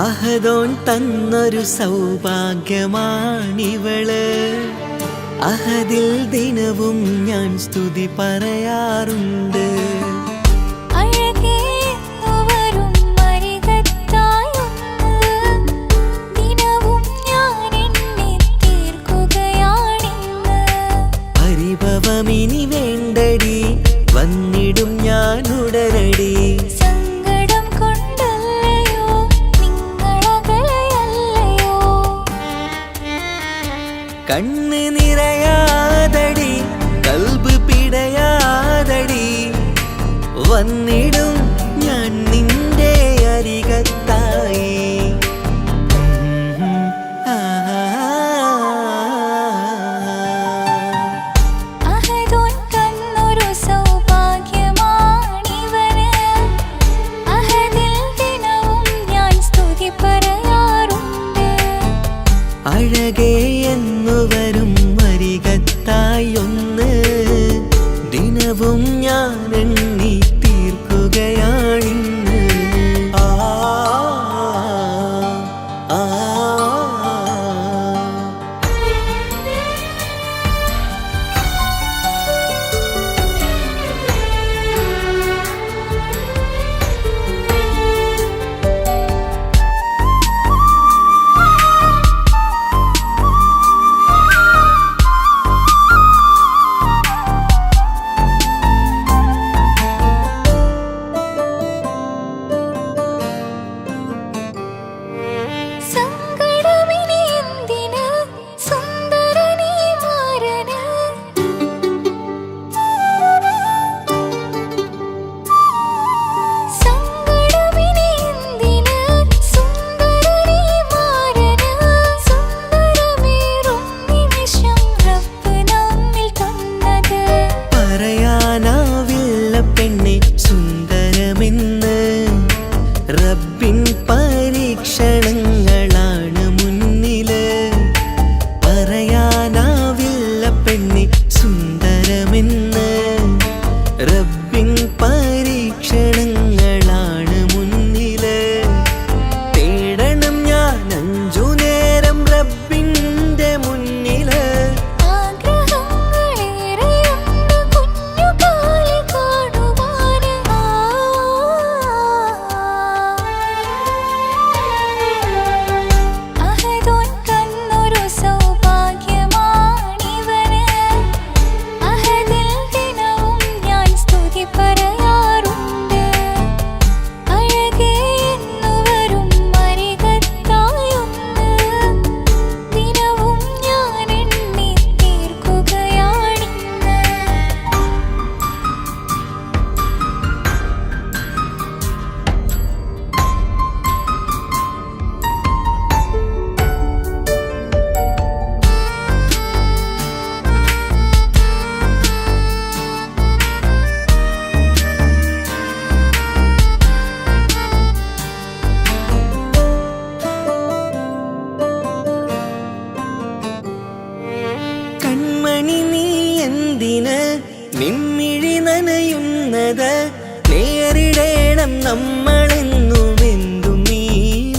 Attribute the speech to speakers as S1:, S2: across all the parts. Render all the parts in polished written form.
S1: അഹദോൻ തന്നൊരു സൗഭാഗ്യമാണിവള്. അഹദിൽ ദിനവും ഞാൻ സ്തുതി പറയാറുണ്ട്. പരിഭവമിനി വേണ്ടടി, വന്നിടും ഞാൻ ഉടനടി. കണ്ണ് നിറയാതടി, കൽബ് പിടയാതടി, വന്നിടും ഞാൻ നിന്റെ അരികത്തായി. അഴകേ എന്നു വരും അരികത്തായൊന്ന്, ദിനവും ഞാൻ എണ്ണി തീർക്കുകയാണിന്ന്. ആ ആ സുന്ദരമെന്ന് റബ്ബിൻ പരീക്ഷണങ്ങളാണ് മുന്നില്. പറയാനാവില്ല പെണ്ണെ സുന്ദരമെന്ന്, റബ്ബിൻ പരീക്ഷണങ്ങളാണ് മുന്നില്. തേടണം ഞാൻ 5 നേരം റബ്ബിന്റെ മുന്നില്. നിമ്മിഴി നനയുന്നത് നേരിടേണം നമ്മളെന്നും എന്തും ഈ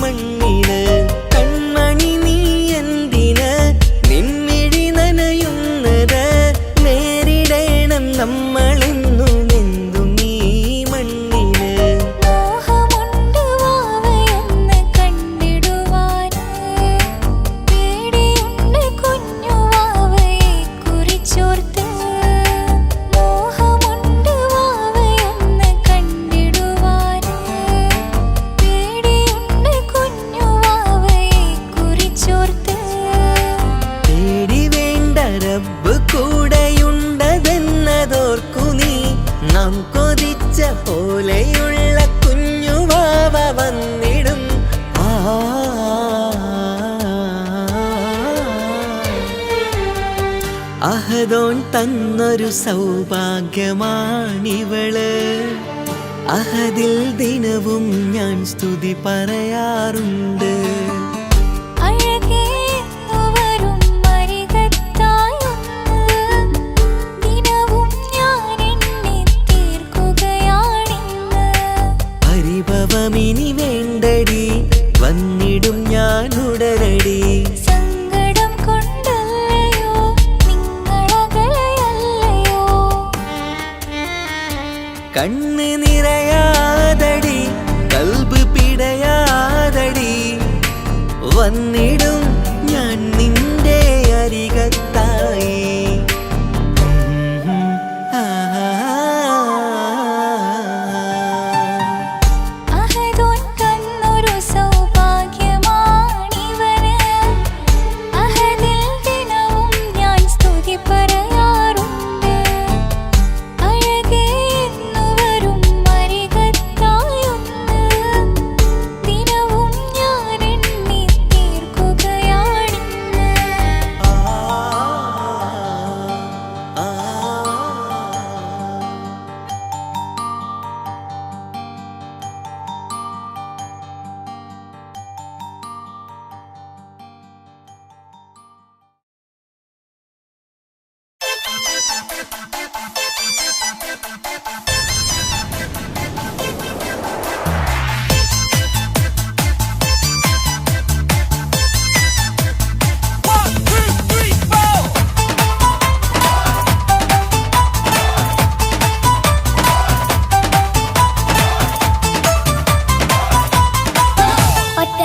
S1: മണ്ണില്. കൺമണി നീ എന്തിന് നിമ്മിഴി നനയുന്നത്, നേരിടേണം നമ്മളെന്നും എന്തും ഈ മണ്ണില്. റബ്ബ് കൂടെയുണ്ടതെന്നതോർക്കു നീ, നാം കൊതിച്ച പോലെയുള്ള കുഞ്ഞുവാവ വന്നിടും. അഹദോൻ തന്നൊരു സൗഭാഗ്യമാണിവള്. അഹദിൽ ദിനവും ഞാൻ സ്തുതി പറയാറുണ്ട്. പരിഭവമിനി വേണ്ടടി, വന്നി കണ്ണ് നിറയാതടി കൽബ് പിടയാതടി വന്നിടും ഞാൻ നിന്റെ അരികത്തായി ഒറ്റ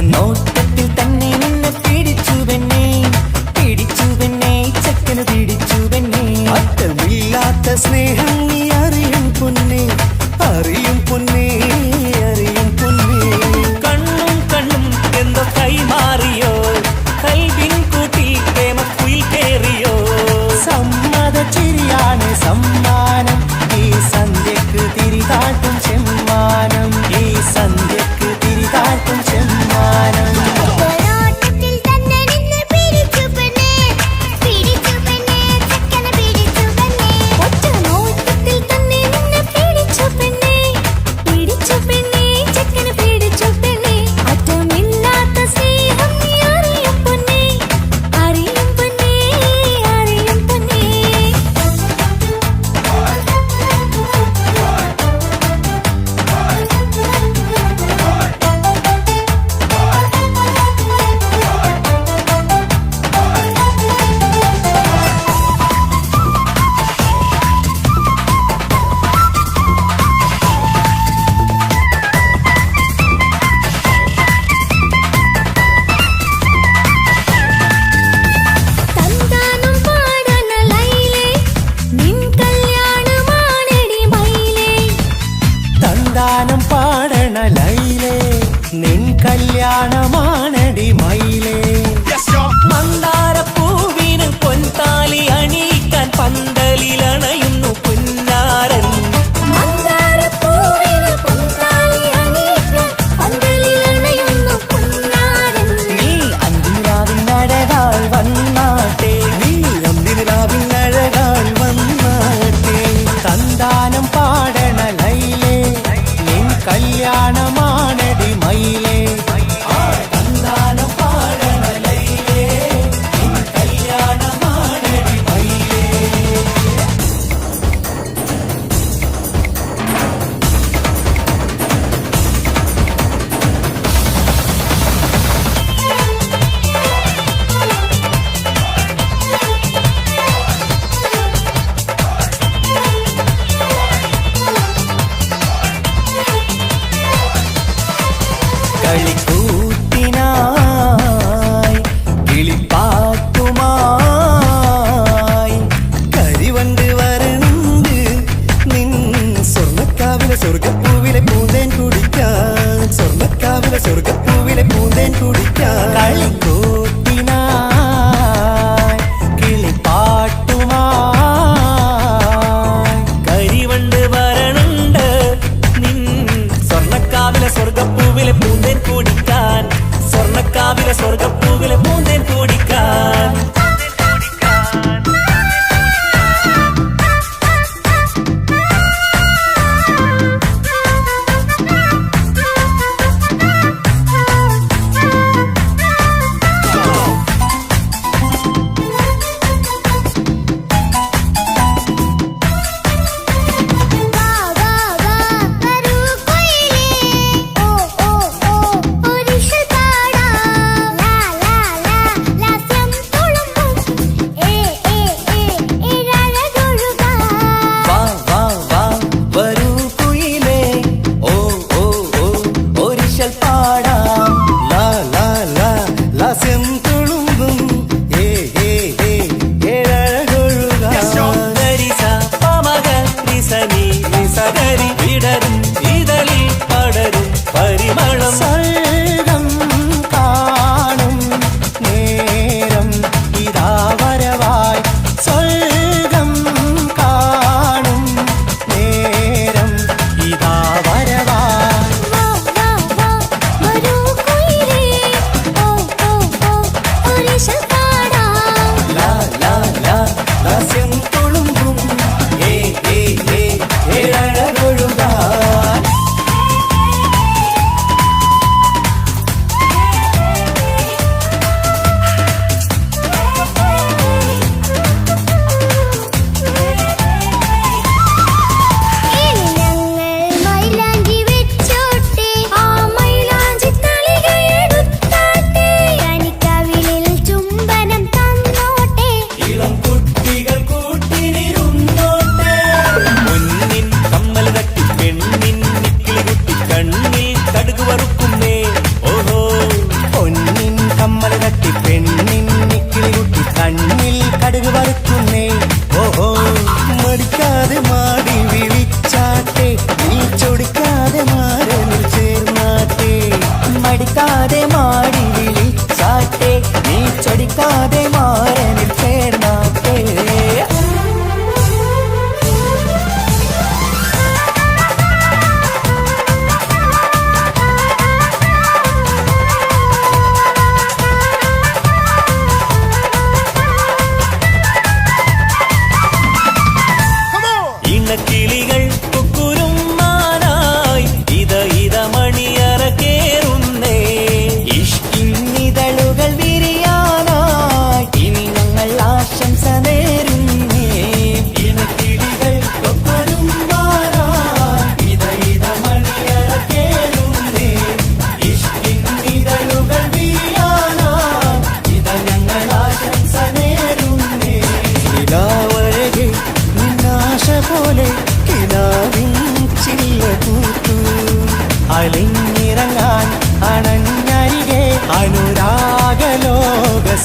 S1: നോട്ടത്തിൽ തന്നെ നിന്നെ പിടിച്ചു പെണ്ണേ ചക്കന് പിടിച്ചു പെണ്ണേ അറ്റമില്ലാത്ത സ്നേഹം നീ അറിയും പൊന്നേ അറിയും പൊന്നേ കണ്ണും എന്തോ കൈമാറിയോ കൽവിൻ കൂട്ടിൽ പ്രേമക്കുയിൽ കേറിയോ സമ്മത ചിരിയാണ് സമ്മാനം ഈ സന്ധ്യക്ക് തിരിതാട്ടും ചെമ്മാനം ഈ സന്ധ്യക്ക് തിരിതാട്ടും ചെമ്മാനം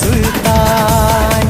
S1: സുൽത്താൻ.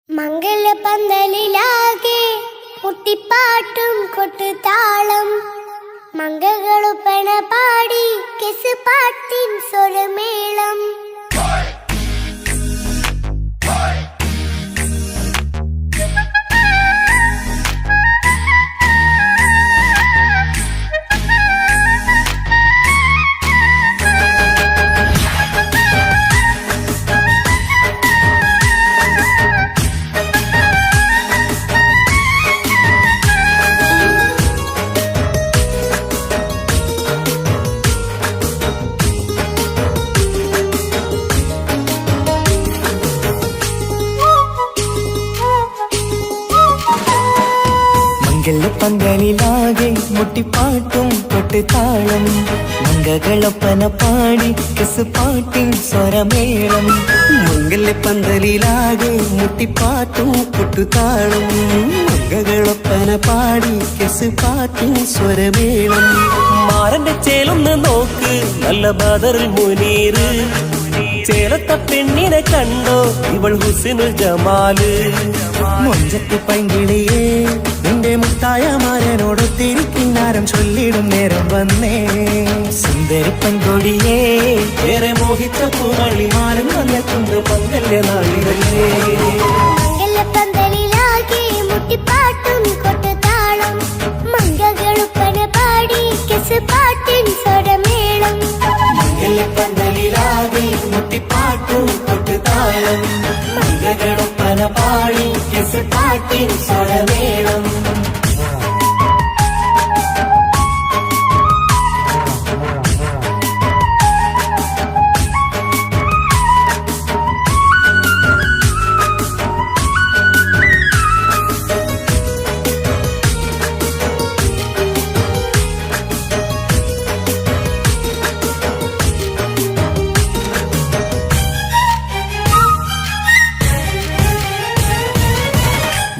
S2: മംഗലപന്തലിലാകെ മുട്ടിപ്പാട്ടും കൊട്ടുതാളം മംഗളൊപ്പന പാടി കെസ് പാട്ടിൻ സ്വരമേളം
S1: പന്തലിലാകെ മുട്ടിപ്പാട്ടും കൊട്ടുതാളം മംഗളൊപ്പന പാടി കെസ് പാട്ടിൻ സ്വരമേളം. മംഗലപ്പന്തലിലാകെ മുട്ടിപ്പാട്ടും കൊട്ടുതാളം മംഗളൊപ്പന പാടി കെസ് പാട്ടിൻ സ്വരമേളം. മാരന്റെ ചേലൊന്ന് നോക്ക് നല്ല ബദറിൽ മുനീറ് ചേലത്ത പെണ്ണിനെ കണ്ടോ ഇവൾ ഹുസ്നുൽ ജമാല്. മൊഞ്ചത്തി പൈങ്കിളിയേ നിന്റെ മുത്തായ മാരനോടൊത്തിരിക്കിന്നാരം ചൊല്ലിടും നേരം വന്നേ. സുന്ദരി പെൺകൊടിയേ ഏറെ മോഹിച്ച പൂവളിമാരൻ വന്നെത്തുണ്ട് മംഗല്യ നാളിലല്ലേ.
S2: മംഗലപന്തലിലാകെ മുട്ടിപ്പാട്ടും കൊട്ടുതാളം മംഗളൊപ്പന പാടി കെസ് പാട്ടിൻ സ്വരമേളം.
S1: മംഗലപ്പന്തലിലാകെ മുട്ടിപ്പാട്ടും കൊട്ടുതാളം മംഗളൊപ്പന പാടി കെസ് പാട്ടിൻ സ്വരമേളം.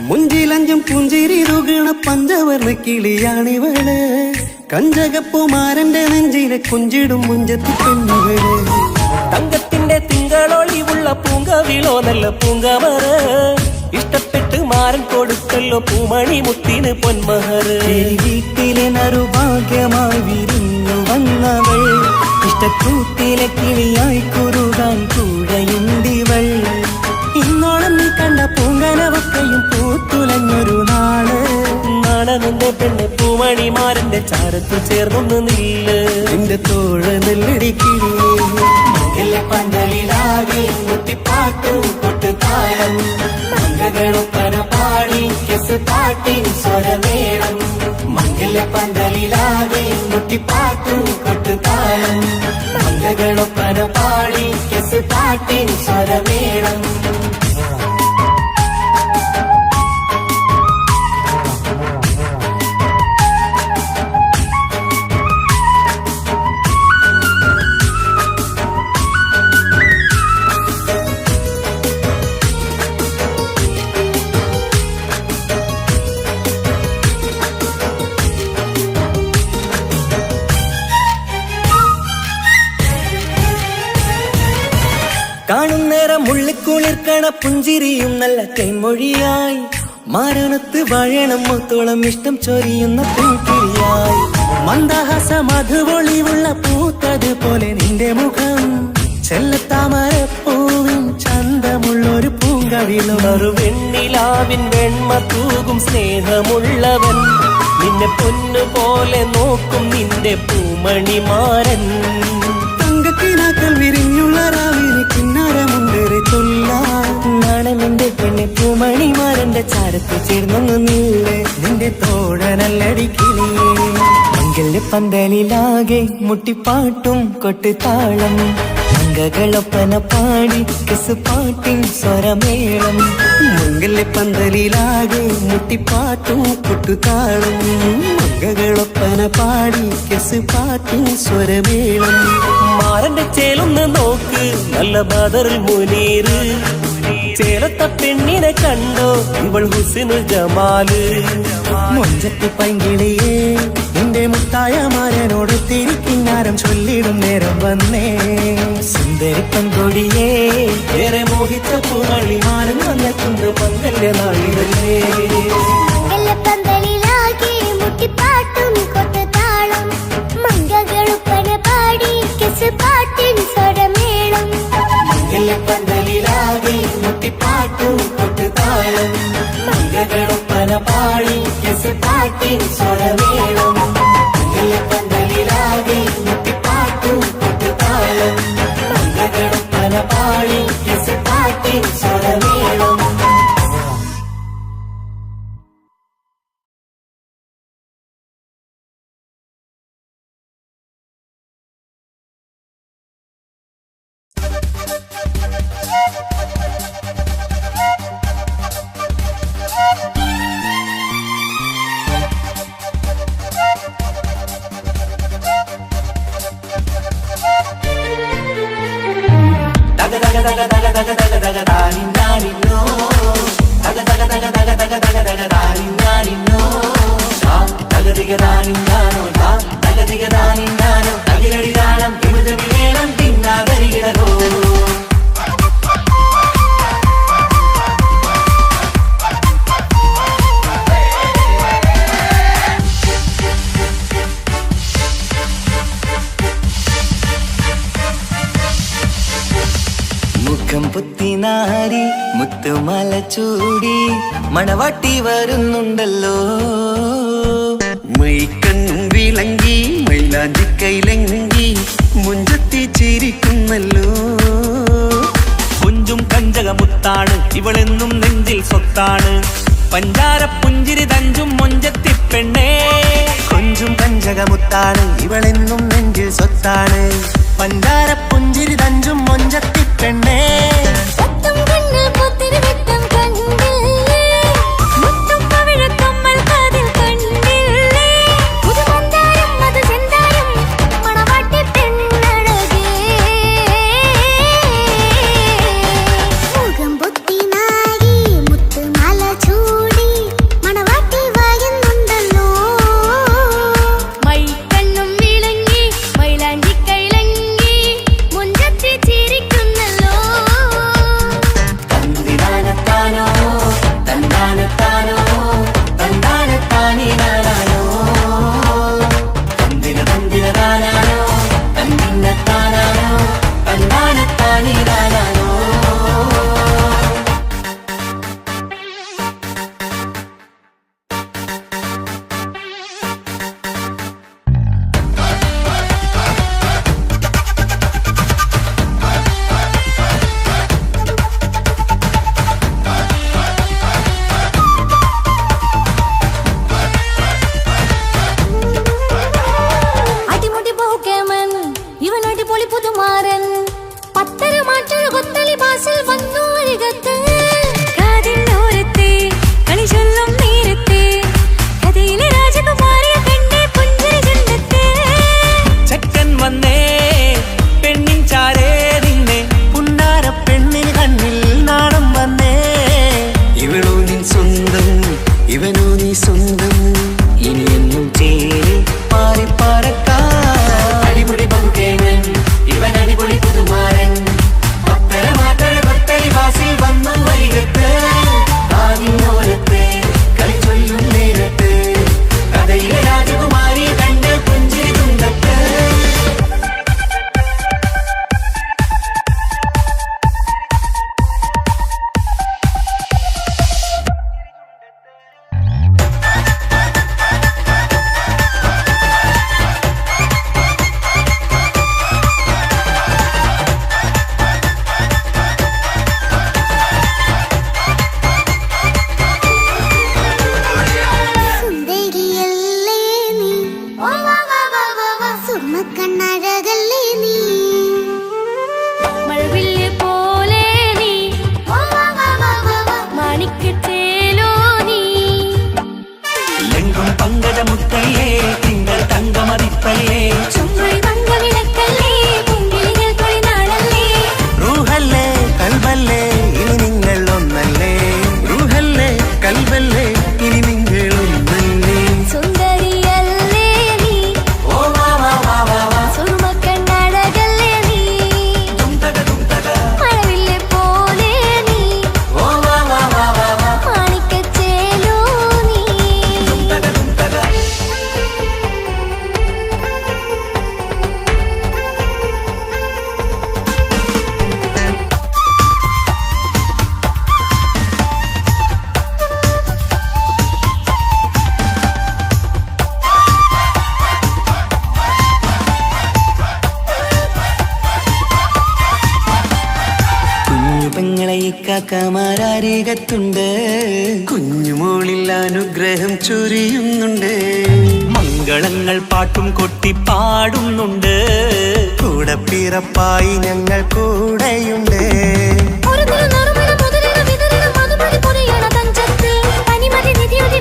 S1: മുഞ്ചിലഞ്ചും പുഞ്ചിരി തുകണ പഞ്ചവർണ്ണ കിളിയാണിവള്. കഞ്ചകപ്പുമാരന്റെ നെഞ്ചിലെ കുഞ്ചിടും മുഞ്ചത്തി പെണ്ണുകള്. തങ്കത്തിന്റെ തിങ്കളൊളിവുള്ള പൂങ്കവിളോ നല്ല പൂങ്കമറ് ഇഷ്ടപ്പെട്ട് മാരൻ കൊടുത്തല്ലോ പൂമണി മുത്തിന് പൊന്മഹറ്. വീട്ടിലെ നറുഭാഗ്യമായി വിരിഞ്ഞു വന്നവൾ ഇഷ്ടക്കൂട്ടിലെ കിളിയായി കുറുകാൻ കൂടെയുണ്ടിവൾ. ഇന്നോളം നീ കണ്ട പൂങ്കനവക്കയും പൂത്തുലഞ്ഞൊരു നാള്. നാണനിന്റെ പെണ്ണ് പൂമണിമാരന്റെ ചാരത്തു ചേർന്നൊന്ന് നില്ല് നിന്റെ തോഴ നെല്ലടിക്കില്ലേ. പന്തലിലാകെ മുട്ടിപ്പാട്ടും കൊട്ടുതാളം മംഗളൊപ്പന പാടി കെസ് പാട്ടിൻ സ്വരമേളം. മംഗലപന്തലിലാകെ മുട്ടിപ്പാട്ടും കൊട്ടുതാളം മംഗളൊപ്പന പാടി കെസ് പാട്ടിൻ സ്വരമേളം. കാണുന്നേരം മുള്ളിക്കുളിർക്കണ പുഞ്ചിരിയും നല്ല കൈമൊഴിയായി മാരണത്ത് വഴണം മുത്തോളം ഇഷ്ടം ചൊരിയുന്ന പൂക്കിളിയായി. മന്ദഹാസ മധുപൊളിവുള്ള പൂത്തത് പോലെ നിന്റെ മുഖം ചെല്ലത്താമരപ്പൂവിൻ ചന്തമുള്ളൊരു പൂങ്കവിളും. ഒരു വെണ്ണിലാവിൻ വെണ്മ തൂകും സ്നേഹമുള്ളവൻ നിന്നെ പൊന്നുപോലെ നോക്കും നിന്റെ പൂമണിമാരൻ. തങ്കക്കിനാക്കൾ വിരിഞ്ഞുള്ള രാവിലെ ചിന്നാരമുണ്ടേറെ ചൊല്ലാൻ. നാണമെന്റെ പെണ്ണെ പൂമണിമാരന്റെ ചാരത്ത് ചേർന്നൊന്നു നീളെ നിന്റെ തോഴനല്ലടി കിളിയേ. മംഗല്യ പന്തലിലാകെ മുട്ടിപ്പാട്ടും കൊട്ടുതാളം, മംഗകളൊപ്പന പാടി കെസുപാട്ടിൻ സ്വരമേളം. മംഗല്യ പന്തലിലാകെ മുട്ടിപ്പാട്ടും കൊട്ടുതാളം, മംഗകളൊപ്പന പാടി കെസുപാട്ടിൻ സ്വരമേളം. മാറന്റെ ചേലൊന്ന് നോക്ക് നല്ല ബദറുൽ മുനീറ്, ചേലത്ത പെണ്ണിനെ കണ്ടോ ഇവൾ ഹുസ്നുൽ ജമാല്. മൊഞ്ചത്തി പൈങ്കിളിയേ നിന്റെ മുത്തായ മാരനോട് തിരിക്കിന്നാരം ചൊല്ലിടും നേരം വന്നേ. സുന്ദരി പെൺകൊടിയേ ഏറെ മോഹിച്ച പൂവളിമാരൻ വന്നെത്തുന്ന മംഗല്യ നാളിതല്ലേ.
S2: മംഗലപ്പന്തലിലാകെ മുട്ടിപ്പാട്ടും കൊട്ടുതാളം, മംഗകളുപ്പന പാടി കെസുപാട്ടിൻ സ്വരമേളം.
S1: മംഗല്യപ്പന്തലിലാകെ മുട്ടിപ്പാട്ടും കൊട്ടുതാളം, മംഗകളൊപ്പന പാടി കെസുപാട്ടിൻ സ്വരമേളം. മംഗല്യപ്പന്തലിലാകെ മുട്ടിപ്പാട്ടും കൊട്ടുതാളം, മംഗകളൊപ്പന പാടി കെസുപാട്ടിൻ സ്വരമേളം. മുഖം പുത്തിനാരി മുത്തുമല ചൂടി മണവാട്ടി വരുന്നുണ്ടല്ലോ. മൈക്കണ്ണും വിളങ്ങി മൈലാഞ്ചി കൈലങ്കി മുഞ്ചത്തി ചിരിക്കുന്നല്ലോ.
S3: കുഞ്ചും കഞ്ചകമുത്താണ് ഇവളെന്നും നെഞ്ചിൽ സ്വത്താണ്, പഞ്ചാര പുഞ്ചിരി തഞ്ചും മൊഞ്ചത്തി പെണ്ണേ.
S1: കൊഞ്ചും കഞ്ചകമുത്താണ് ഇവളെന്നും നെഞ്ചിൽ സ്വത്താണ്, പഞ്ചാര പുഞ്ചിരി തഞ്ചും മൊഞ്ചത്തി പെണ്ണേ.
S2: സത്തും കണ്ണിൽ പുത്തിരി വെട്ടം കണ്ടില്ലേ, മുത്തും പവിഴക്കമ്മൽ കാതിൽ കണ്ടില്ലേ, പുതുമന്ദാരം മധുചന്ദാരം മണവാട്ടി പെണ്ണഴകേ. മുഖം പൊത്തി നാരി മുത്തുമാല ചൂടി മണവാട്ടി വായുന്നുണ്ടല്ലോ. മൈക്കണ്ണും വിളങ്ങി മൈലാഞ്ചി കൈലങ്കി മുഞ്ചത്തി ചിരിക്കുന്നല്ലോ.
S1: ഇക്കാക്കമാരരികത്തുണ്ട്, കുഞ്ഞുമോളിൽ അനുഗ്രഹം ചൊരിയുന്നുണ്ട്.
S3: മംഗളങ്ങൾ പാട്ടും കൊട്ടി പാടുന്നുണ്ട്,
S1: കൂടെ പിറപ്പായി ഞങ്ങൾ കൂടെയുണ്ട്.
S3: പനിമതി നിധിയുതി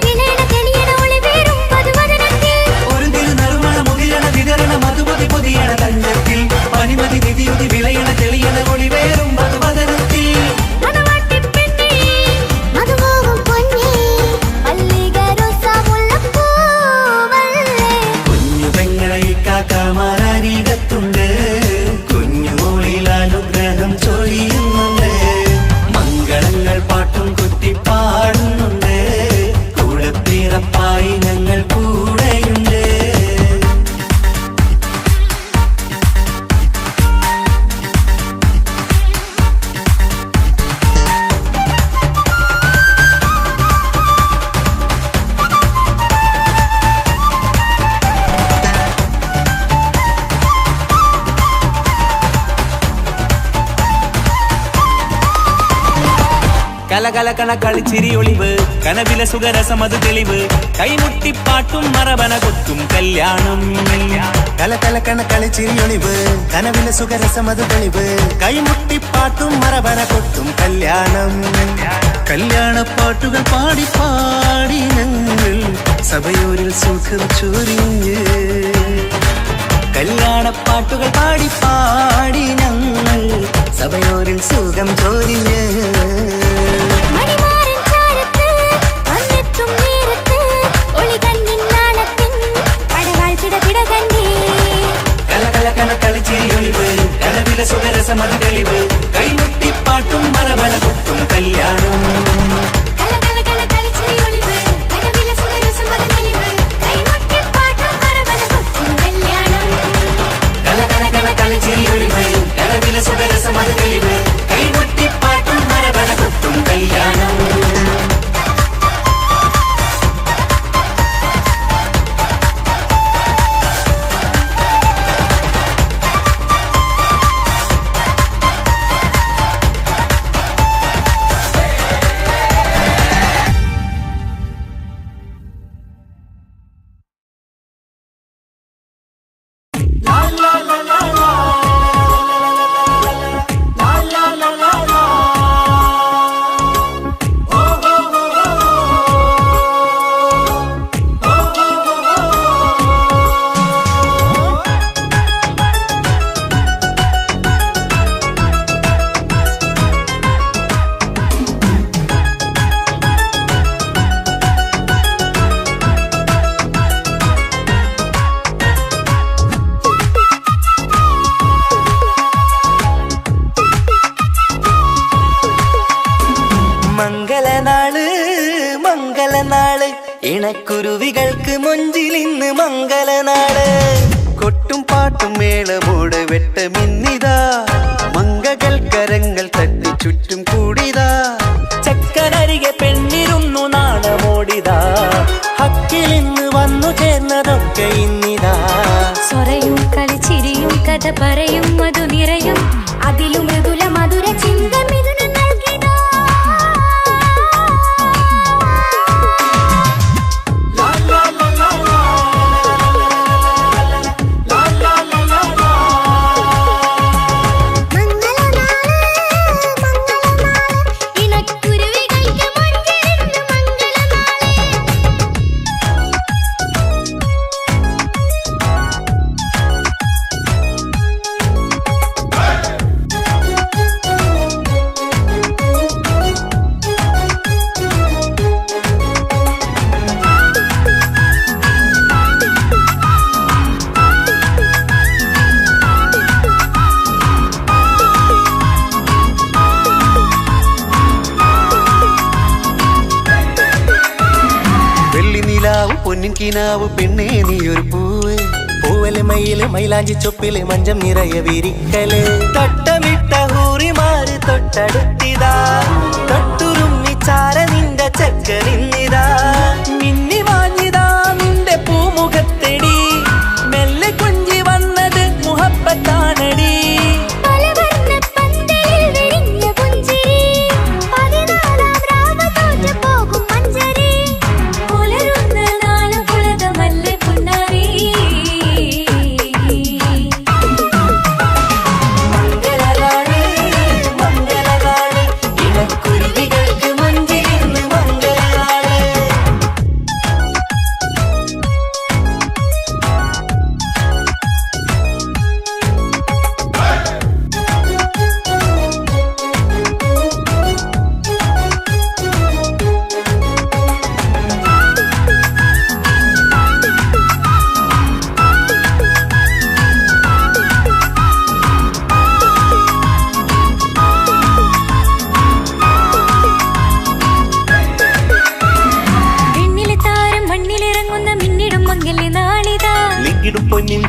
S3: വിളയണ തെളിയണ ഒളിവേറും മധുവദനത്തിൽ. കുഞ്ഞു പെങ്ങളെ ഇക്കാക്കമാരരികത്തുണ്ട്, കുഞ്ഞുമോളിൽ അനുഗ്രഹം ചൊരിയുന്നുണ്ട്. മംഗളങ്ങൾ പാട്ടും കുത്തി പാടുന്നുണ്ട്, കൂടെ പിറപ്പായി ഞങ്ങൾ കൂടെയുണ്ട്. കലകലകണ കളിച്ചിരി ഒളിവ്, കനവിലെ സുഖരസമത് തെളിവ്, കൈമുട്ടിപ്പാട്ടും മറവന കൊത്തും കല്യാണം.
S1: കലകലകണ കളിച്ചിരിയൊളിവ്, കനവിലെ സുഖരസമത് തെളിവ്, കൈമുട്ടിപ്പാട്ടും മറവന കൊട്ടും കല്യാണം. കല്യാണപ്പാട്ടുകൾ പാടി പാടി ഞങ്ങൾ സഭയോരിൽ സുഖം ചൊരിഞ്ഞ്. കല്യാണപ്പാട്ടുകൾ പാടി പാടി ഞങ്ങൾ സഭയോരിൽ സുഖം ചൊരിഞ്ഞ്. കളിച്ചിരിയൊളിവ്, കനവിലെ സുഖരസമത് തെളിവ്, കൈമുട്ടിപ്പാട്ടും മറവന കൊട്ടും കല്യാണം. കളിച്ചിരിയൊളിവ്, കനവിലെ സുഖരസമത് തെളിവ്, കൈമുട്ടിപ്പാട്ടും മറവന കൊട്ടും കല്യാണം. മംഗളനാള്, ഇണക്കുരുവികൾക്ക് മൊഞ്ചിലിന്ന് മംഗളനാള്. കൊട്ടും പാട്ടും മേളമോട് വെട്ടമിന്നിതാ, മംഗകൾ കരങ്ങൾ തട്ടി ചുറ്റും കൂടിതാ.
S3: ചക്കനരികെ പെണ്ണിരുന്നു നാണമോടിതാ, ഹക്കിലിന്ന് വന്നു ചേർന്നതൊക്കെ ഇന്നിതാ.
S2: സ്വരയും കളിച്ചിരിയും കഥ പറയും മധു നിറയും, അതിലും മൃദുല മധുര ചിന്ത മിഥുന നൽകിടാ.
S1: പൊന്നിൻ കിനാവ് പെണ്ണേ നീയൊരു പൂവ്, പൂവല് മയില് മൈലാഞ്ചി ചൊപ്പില് മഞ്ചം നിറയെ വിരിക്കല്. തൊട്ടമിട്ട ഹൂറിമാര് തൊട്ടടുത്തിതാ, തൊട്ടുരുമ്മി ചാര നിന്റെ ചക്കനിന്നിതാ.
S3: മിന്നി വാഞ്ഞിതാ നിന്റെ പൂമുഖത്തെടി, മെല്ലെ കൊഞ്ചി വന്നത് മുഹബത്താണടി.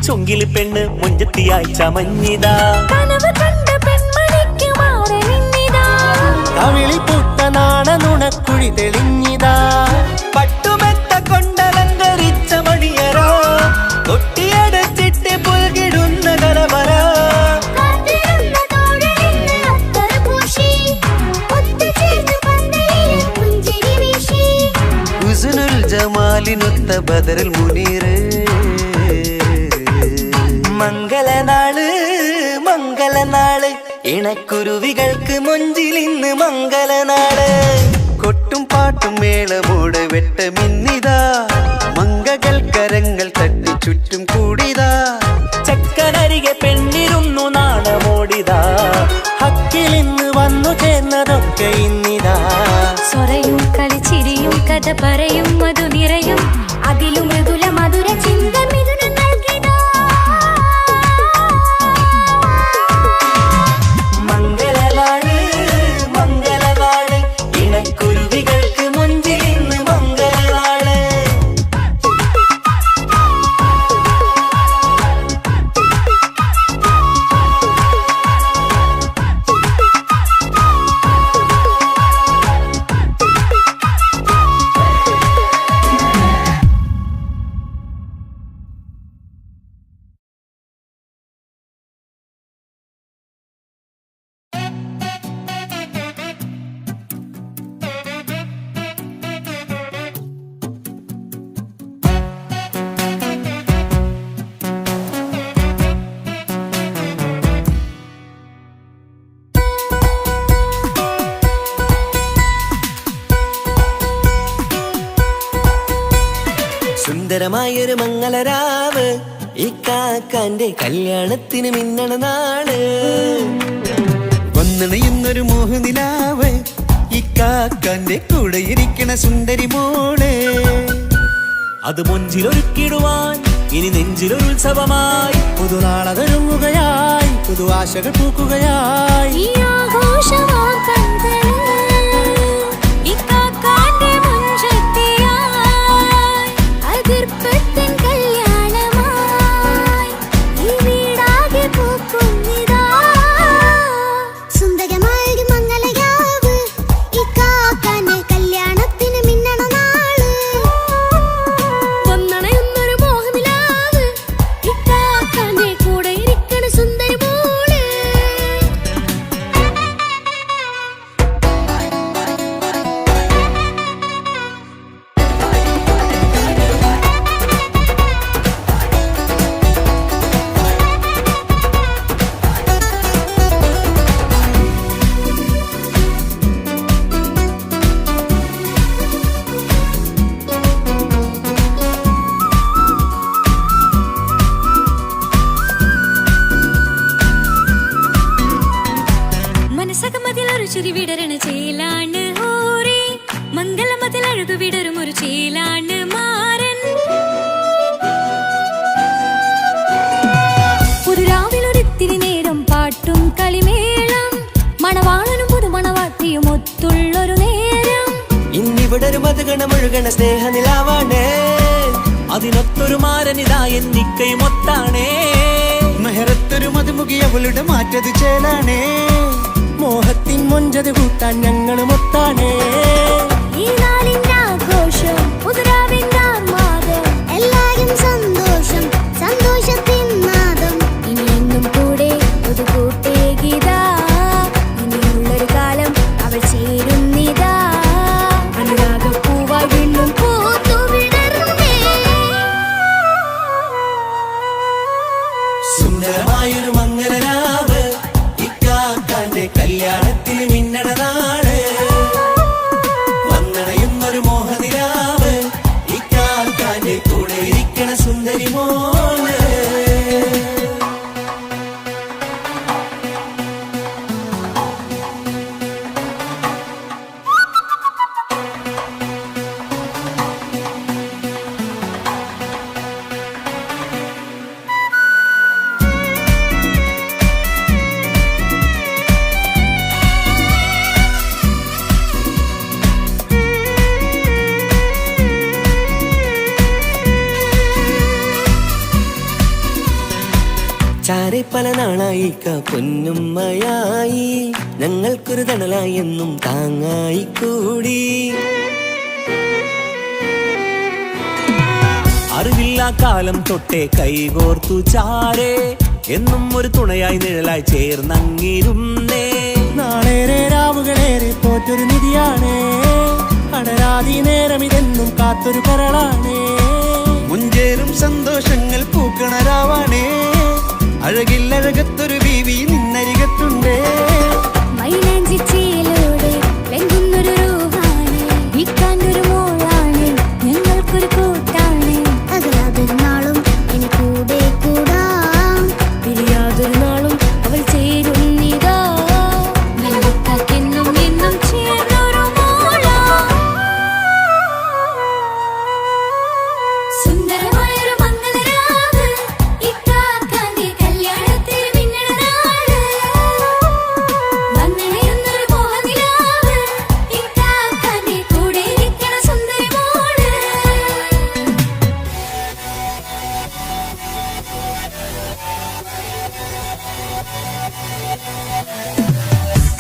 S3: ചൊങ്കില് പെണ്ണ് മുഞ്ചത്തിയായി ചമഞ്ഞിതാ
S2: കനവ് കണ്ട പെൺമണിക്ക് മാറനിന്നിതാ
S1: കവിളിൽ പൂത്ത നാണ നുണക്കുഴി തെളിഞ്ഞിതാ പട്ടുമെത്ത കൊണ്ടലങ്കരിച്ച മണിയരോ കൊട്ടിയടച്ചിട്ട് പുൽകിടുന്ന കലവര
S2: കാത്തിരുന്ന തോഴലിന്ന് അത്തർ പൂശി ഒത്തുചേർന്ന് പന്തലിൽ പുഞ്ചിരി വീശി
S1: ഹുസ്നുൽ ജമാലിനൊത്ത ബദറുൽ മുനീർ മംഗളനാള് മംഗളനാള് ഇണക്കുരുവികൾക്ക് മൊഞ്ചിലിന്ന് മംഗളനാള് കൊട്ടും പാട്ടും മേളമോട് വെട്ടമിന്നിതാ മംഗകൾ കരങ്ങൾ തട്ടി ചുറ്റും കൂടിതാ
S3: ചക്കനരികെ പെണ്ണിരുന്നു നാണമോടിതാ
S1: ഹക്കിലിന്ന് വന്നു ചേർന്നതൊക്കെ ഇന്നിതാ
S2: സ്വറയും കളിച്ചിരിയും കഥ പറയും മധു നിറയും അതിലും മൃദുല മധുര ചിന്ത മിഥുനം നൽകിതാ
S1: മംഗളനാള് മംഗളനാള് ഇണക്കുരുവികൾക്ക് മുഞ്ചിലിന്ന് മംഗളനാള് സുന്ദരമായൊരു മംഗളരാവ് ഇക്കാക്കാന്റെ കല്യാണത്തിന് മിന്നണ നാള് വന്നണയുന്നൊരു മോഹനിലാവ് ഇക്കാക്കാന്റെ കൂടെ ഇരിക്കണ സുന്ദരി മോള്
S3: അത് മൊഞ്ചിലൊരുക്കിടുവാൻ ഇനി നെഞ്ചിലൊരു ഉത്സവമായി
S1: പുതുനാളതൊരുങ്ങുകയായി പുതു ആശകൾ പൂക്കുകയായി
S2: ഈ ആഘോഷമാക്കന്തല് ഇക്കാക്കാന്റെ മുഞ്ചത്തിയായി അതിർപ്പത്തിൻ കല്യാണമായി ഈ വീടാകെ പൂക്കുന്നിതാ സുന്ദരമായൊരു മംഗളയാവ് ഇക്കാക്കാന്റെ കല്യാണത്തിന് മിന്നണ നാള് വന്നണയുന്നൊരു മോഹനിലാവ് ഇക്കാക്കാന്റെ കൂടെ ഇരിക്കണ സുന്ദരി മോള് മനസ്സകമതിലൊരു ചിരി വിടരണ ചേലാണ് ഹോറി മംഗളമതിലഴകു വിടരും ഒരു ചേലാണ് മാരൻ ഒരു രാവിലൊരിത്തിരി നേരം പാട്ടും കളിമേളം മണവാളനും പുതുമണവാട്ടിയും ഒത്തുള്ളൊരു നേരം
S1: ഇന്നിവിടെ ഒരു മതഗണമൊഴുകണ സ്നേഹനിലാവാണേ
S3: അതിനൊത്തൊരു മാരനിതാ എന്നിക്കൈമൊത്താണേ
S1: മെഹറത്തൊരു മധുമുഖി അവളുടെ മാറ്റത് ചേലാണേ മോഹത്തിൻ മൊഞ്ചത് കൂട്ടാൻ ഞങ്ങളും ഒത്താണേ
S2: ഈ നാളിന്റെ ആഘോഷം പുതുരാവിന്റെ ആർമാദം എല്ലാരും സന്തോഷം സന്തോഷത്തിൻ നാദം ഇനിയെന്നും കൂടെ പുതുകൂട്ടേ ഗീതാ ഇനിയുള്ളൊരു കാലം അവൾ ചേരുന്നിതാ അനുരാഗപ്പൂവായി വീണ്ടും പൂത്തു വിടർന്നേ
S1: സുന്ദരമായൊരു മംഗളരാവ് ഇക്കാക്കാന്റെ കല്യാണത്തിന് മിന്നണ നാള് ചാരെ പല നാളായി പൊന്നുമ്മയായി ഞങ്ങൾക്കൊരു തണലായി എന്നും താങ്ങായി കൂടി.
S3: അറിവില്ലാ കാലം തൊട്ടേ കൈകോർത്തു ചാരേ എന്നും ഒരു തുണയായി നിഴലായി ചേർന്നങ്ങിരുന്നേ.
S1: നാളേറെ രാവുകളേറെ പോറ്റൊരു നിധിയാണേ, അടരാതി നേരം ഇതെന്നും കാത്തൊരു കരളാണേ. മുഞ്ചേറും സന്തോഷങ്ങൾ പൂക്കണരാവാണേ, അഴകില്ലഴകത്തൊരു ബീവി നിന്നരികത്തുണ്ടേ.
S2: മൈലാഞ്ചി ചേലോടെ വെങ്കുന്നൊരു രൂപാണ്, വീക്കാണ്ടൊരു മോളാണ്, ഞങ്ങൾക്കൊരു കൂട്ടാണ്. അകലാതൊരു നാളും ഇനി കൂടെ കൂടാം, പിരിയാതൊരു നാളും അവൾ ചേരുന്നിതാ. വെള്ളക്കാക്കെന്നും എന്നും ചേർന്നൊരു മോളാ. സുന്ദരമായൊരു മംഗളരാവ്, ഇക്കാക്കാന്റെ കല്യാണത്തിൽ മിന്നണ നാള്. വന്നണയുന്നൊരു മോഹനിലാവ്, ഇക്കാക്കാന്റെ കൂടെ ഇരിക്കണ സുന്ദരി മോള്.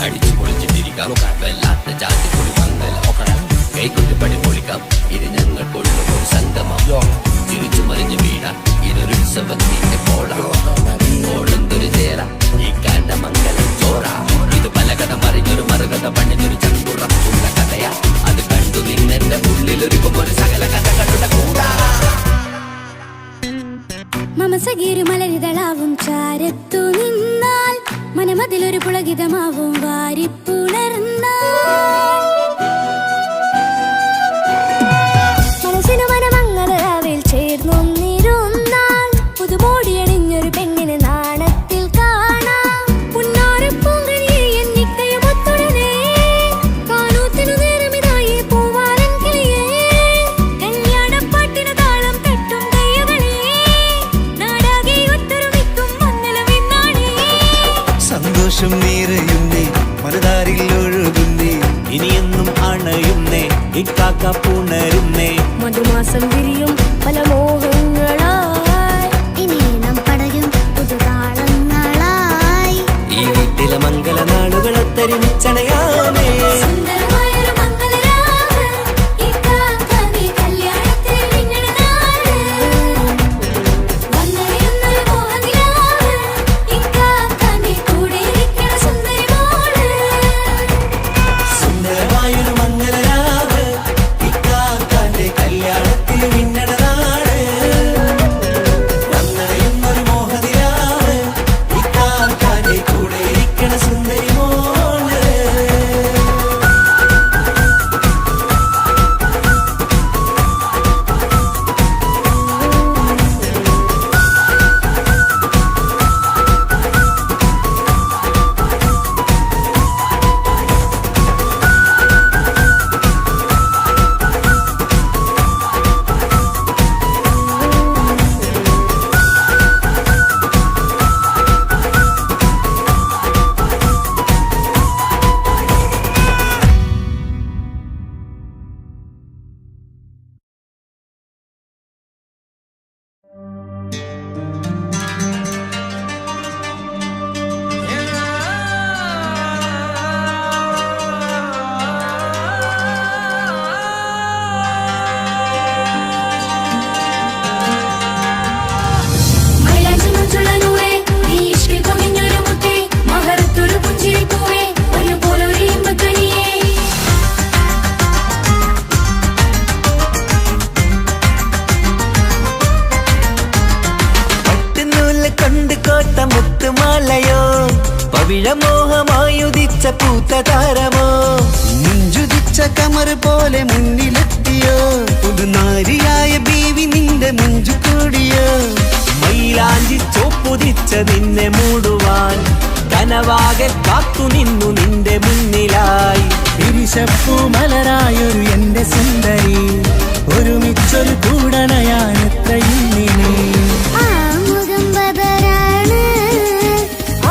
S4: അടിച്ചു പൊളിച്ചിട്ടിരിക്കാം, വല്ലാത്ത ജാതി പൊളി മംഗല ഓക്കണം, കൈകൊണ്ടു പടി പൊളിക്കാം, ഇത് ഞങ്ങൾ കൊള്ളും സംഗമം. ചിരിച്ചു മറിഞ്ഞു വീണ ഇതൊരു ഉത്സവത്തിന്റെ ഓളന്തൊരു ചേര ഈ കാണ്ട മംഗലം ചോറ. ഇത് പലകഥ മറിഞ്ഞൊരു മറുകഥ പണിഞ്ഞൊരു ചങ്കുറപ്പുള്ള കഥയാ, അത് കണ്ടു നിന്നെന്റെ ഉള്ളിലൊരുക്കുമ്പോൾ സകല കഥകളുടെ കൂടാ.
S2: മമസഗീരു മലരിതളാവും ചാരത്തു നിന്നാൽ, മനമതിലൊരു പുളകിതമാവും വാരിപ്പുണർന്നാൽ. മനസ്സിനു മനമങ്ങലാവിൽ ചേർന്നൊന്നിരുന്നാൽ, പുതുമോടിയണിഞ്ഞൊരു പെണ്ണിന് നാണത്തിൽ കാണാം. പുന്നാരപ്പൂങ്കണിയെ എന്നിക്കയുമൊത്തുടനെ, കാനൂത്തിനു നേരമിതായി പൂവാലൻ കിളിയേ. കല്യാണപ്പാട്ടിന് താളം തട്ടും കയ്യുകളെ, നാടാകെ ഒത്തൊരുമിക്കും മംഗളമെന്നാണേ.
S1: സന്തോഷം നിറയുന്നേ, മനതാരിൽ ഒഴുകുന്നേ,
S3: ഇനിയെന്നും അണയുന്നേ, ഇക്കാക്ക പുണരുന്നേ.
S2: മധുമാസം വിരിയും പല മോഹങ്ങളായി, ഇനി നാം പടയും പുതുതാളങ്ങളായി.
S1: ഈ വീട്ടിലെ മംഗല നാളുകളൊത്തരിച്ചണയാമേ.
S2: സുന്ദരമായൊരു മംഗളരാവ്, ഇക്കാക്കാന്റെ കല്യാണത്തിൽ മിന്നണ നാള്. വന്നണയുന്നൊരു മോഹനിലാവ്, ഇക്കാക്കാന്റെ കൂടെ ഇരിക്കണ സുന്ദരി മോള്.
S1: സുന്ദരമായൊരു മംഗലരാവ്, ഇക്കാക്കാന്റെ കല്യാണത്തിൽ മിന്നണ നാള്. വന്നണയുന്നൊരു മോഹനിലാവ്, ഇക്കാക്കാന്റെ കൂടെ ഇരിക്കണ സുന്ദരി മോള്.
S2: മൈലാഞ്ചി മുഞ്ചുള്ള നൂറേ, നീ ഇഷ്കിൽ കവിഞ്ഞൊരു മുത്തേ, മഹരത്തൊരു പുഞ്ചിരിപ്പൂവേ, പൊന്നുപോലൊരു ഇമ്പക്കനിയേ.
S1: പട്ടുനൂല് കൊണ്ട് കോട്ട മുത്തുമാലയോ, പവിഴമോഹമായുദിച്ച പൂത്ത താരമോ, മുഞ്ചുദിച്ച കമർ പോലെ മുന്നിലെത്തിയോ, പുതുനാരിയായ ബീവി നിന്റെ മുഞ്ചു കൂടിയോ.
S3: മൈലാഞ്ചി ചോപ്പുതിച്ച നിന്നെ മൂടുവാൻ, കനവാകെ കാത്തു നിന്നു നിന്റെ മുന്നിലായി.
S1: പിരിശപ്പൂ മലരായൊരു എന്റെ സുന്ദരി, ഒരുമിച്ചൊരു കൂടണയാൻ എത്രയിന്നിനി.
S2: ആ മുഖം ബദരാണ്,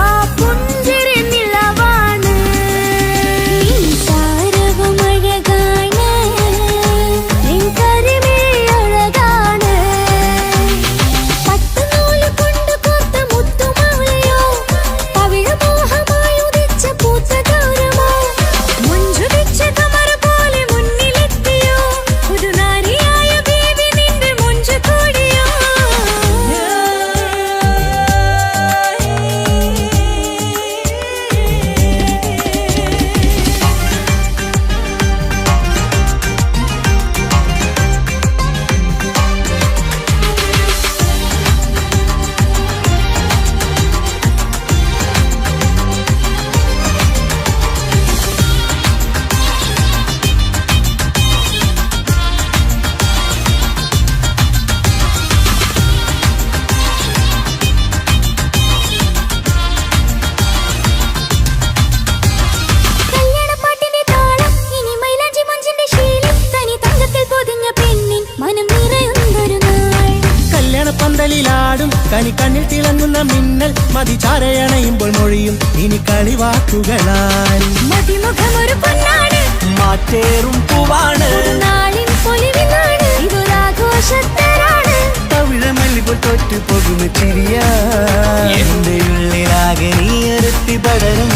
S2: ആ പുഞ്ചിരി നിലവാണ്, നീ സാരവും അഴകാണ്, നിൻ കരിമിഴി അഴകാണ്. പട്ടുനൂല് കൊണ്ട് കോർത്ത മുത്തുമാല,
S1: കനി കണ്ണിൽ തിളങ്ങുന്ന മിന്നൽ മതി ചാരയണയുമ്പോൾ മൊഴിയും ഇനി കളിവാക്കുകളാൽ
S2: മതിമുഖമൊരു പൊന്നാണ്
S3: മാറ്റേറും പൂവാണ്
S2: നാളിൻ പൊലിവിനാണ് ഇതൊരാഘോഷത്തരാണ്
S1: തവിഴമല്ലിപ്പോൾ തോറ്റു പോകുന്ന ചിരിയ എന്റെ ഉള്ളിലാകെ നീ അരത്തി പടരും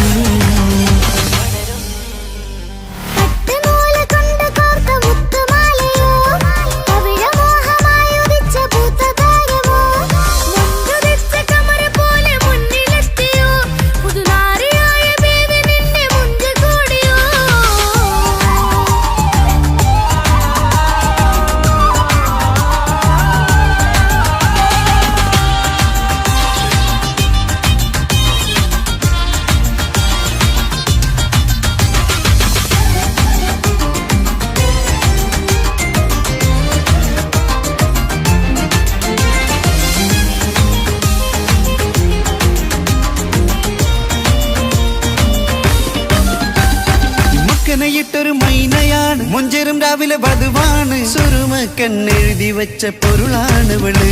S1: ൊരു മൈനയാണ് മുഞ്ചേറും രാവിലെ വധുവാണ് സുറുമ കണ്ണെഴുതി വെച്ച പൊരുളാണ് ഇവള്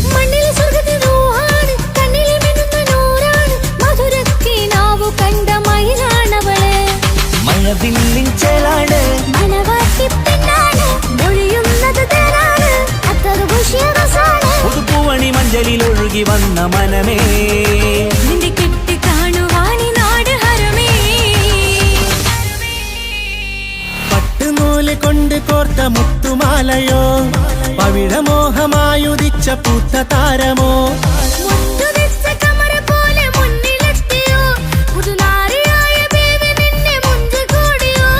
S2: മണ്ണിലെ സ്വർഗ്ഗത്തിലൂഹാണ് കണ്ണിലെ മിന്നുന്ന നൂറാണ് മധുരക്കിനാവു കണ്ട മയിലാണവള്
S1: മഴവില്ലിൻ ചേലാണ്
S2: മണവാട്ടി പെണ്ണാണ് മൊഴിയുന്നത് തേരാണ് അത്തറ് ഭൂഷിയ രസാണ്
S3: പുതുപ്പൂവണി മഞ്ചലിൽ ഒഴുകി വന്ന മനമേ
S2: നിന്റെ കെട്ടി കാണുവാനി നാട് ഹരമേ
S1: പട്ടുനൂല് കൊണ്ട് കോർത്ത മുത്തുമാലയോ പവിഴമോഹമായുദിച്ച പൂത്ത താരമോ
S2: മുത്തുവെച്ച കമറ പോലെ മുന്നിലെത്തിയോ പുതുനാരിയായ ബേബി നിന്നെ മുഞ്ചു കൂടിയോ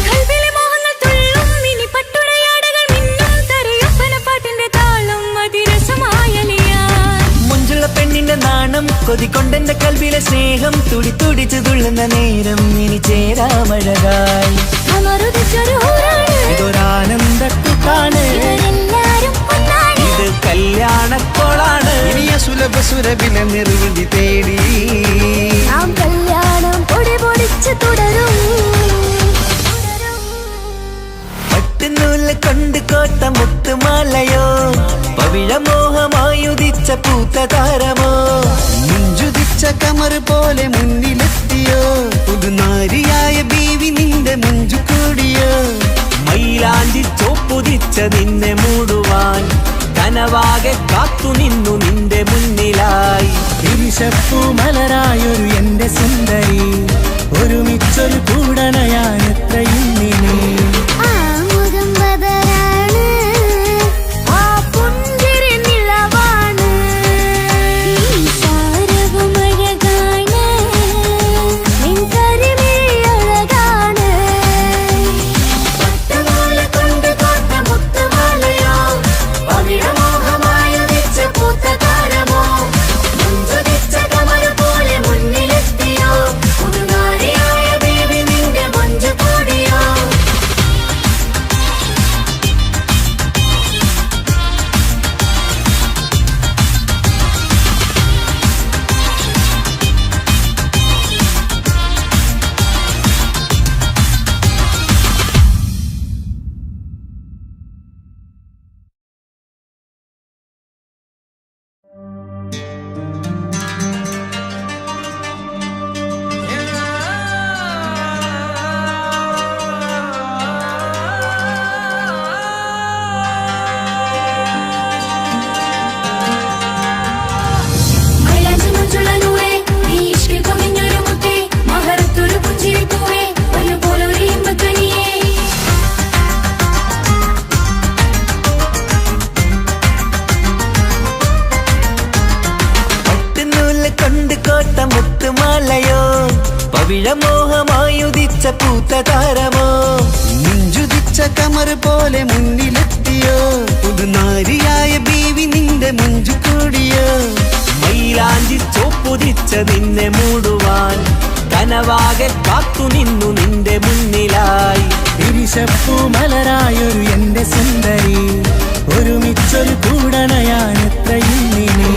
S2: കൽവിലെ മോഹങ്ങൾ തുള്ളും ഇനി പട്ടുടയാടകൾ മിന്നും തരയൊപ്പന പാട്ടിന്റെ താളം അതിരസമായലിയാൻ
S1: മുഞ്ചുള്ള പെണ്ണിന്റെ നാണം കൊതിക്കൊണ്ടെന്റെ കൽവിലെ സ്നേഹം തുടി തുടിച്ചു തുള്ളുന്ന നേരം ഇനി ചേരാമഴകായി
S2: അമറുദിച്ചൊരു ഹൂറാണ്
S1: ഇതൊരാനന്ദക്കുട്ടാണ്
S2: ഇവരെല്ലാരും ഒന്നാണ്
S3: ഇത് കല്യാണക്കോളാണ്
S1: ഇനിയ സുലഭ സുരഭില നിർവൃതി തേടി
S2: നാം കല്യാണം പൊടി പൊടിച്ച് തുടരും
S1: പട്ടുനൂല് കൊണ്ട് കോട്ട മുത്തുമാലയോ പവിഴമോഹമായുദിച്ച പൂത്ത താരമോ മുഞ്ചുദിച്ച കമർ പോലെ മുന്നിലെത്തിയോ പുതുനാരിയായ ബീവി നിന്റെ മുഞ്ചു കൂടിയോ
S3: മൈലാഞ്ചി ചോപ്പുതിച്ച നിന്നെ മൂടുവാൻ കനവാകെ കാത്തു നിന്നു നിന്റെ മുന്നിലായി
S1: തിരിശപ്പൂ മലരായൊരു എന്റെ സുന്ദരി ഒരുമിച്ചൊരു കൂടണയാൻ എത്രയും നിന്നെ
S2: ആ മുഖം ബദലാണ് ആ പുഞ്ചിരി നിലവാണ് ഈ സാരവും അഴകാണ് നിൻ കരിമിഴി അഴകാണ് പട്ടുനൂല് കൊണ്ട് കോർത്ത മുത്തുമാലയോ പവിഴമോഹമായുദിച്ച പൂത്ത താരമോ മുഞ്ചുദിച്ച കമർ പോലെ മുന്നിലെത്തിയോ പുതുനാരിയായ ബേബി നിന്റെ മുഞ്ചു കൂടിയോ മൈലാഞ്ചി മുഞ്ചുള്ള നൂറേ നീ ഇഷ്കിൽ പൊതിഞ്ഞൊരു മുത്തേ മഹറത്തൊരു പുഞ്ചിരി പൂവേ ഒരുപോലൊരു ഇമ്പക്കനിയേ
S1: പട്ടുനൂല് കൊണ്ട് കോട്ട മുത്തുമാലയോ പവിഴമോഹമായുദിച്ച പൂത്ത താരമോ മുഞ്ചുദിച്ച കമർ പോലെ മുന്നിലെത്തിയോ പുതുനാരിയായ ബീവി നിന്റെ മുഞ്ചു കൂടിയോ
S3: മൈലാഞ്ചി ചോപ്പുതിച്ച നിന്നെ മൂടുവാൻ കനവാകെ കാത്തു നിന്നു നിന്റെ മുന്നിലായി
S1: തിരിശപ്പൂ മലരായൊരു എന്റെ സുന്ദരി ഒരുമിച്ചൊരു കൂടണയാൻ എത്രയും നിന്നെ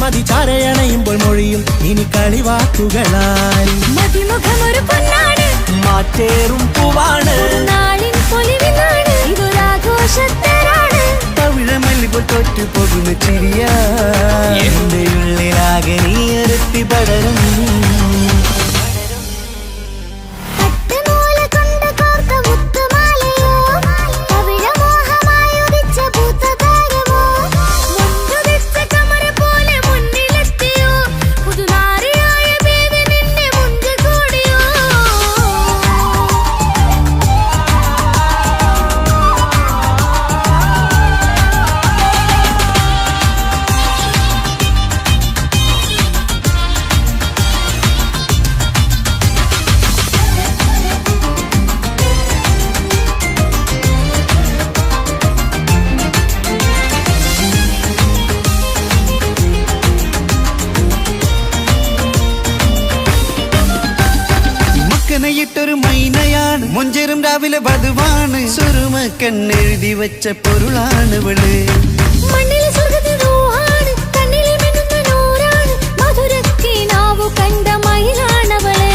S5: മതിചാരയണയുമ്പോൾ മൊഴിയും ഇനി കളിവാക്കുകളായി.
S2: മതിമുഖമൊരു പൊന്നാണ്,
S3: മാറ്റേറും പൂവാണ്,
S2: നാളിൻ പൊലിവിനാണ്, ഇതൊരാഘോഷത്തേരാണ്.
S1: തവിഴമല്ലിപ്പോൾ തോറ്റു പോകുന്ന ചിരിയ എന്റെ ഉള്ളിലാകെ നീ അരത്തി പടരും. ൊരു മൈനയാണ്, മൊഞ്ചേറും രാവിലെ വധുവാണ്, സുറുമ കണ്ണെഴുതി വെച്ച പൊരുളാണ് വിള്.
S2: മണ്ണിലെ സ്വർഗ്ഗത്തിനൂറാണ്, കണ്ണിലെ മിന്നുന്ന നൂറാണ്, മധുരക്കിനാവു കണ്ട മയിലാണവള്.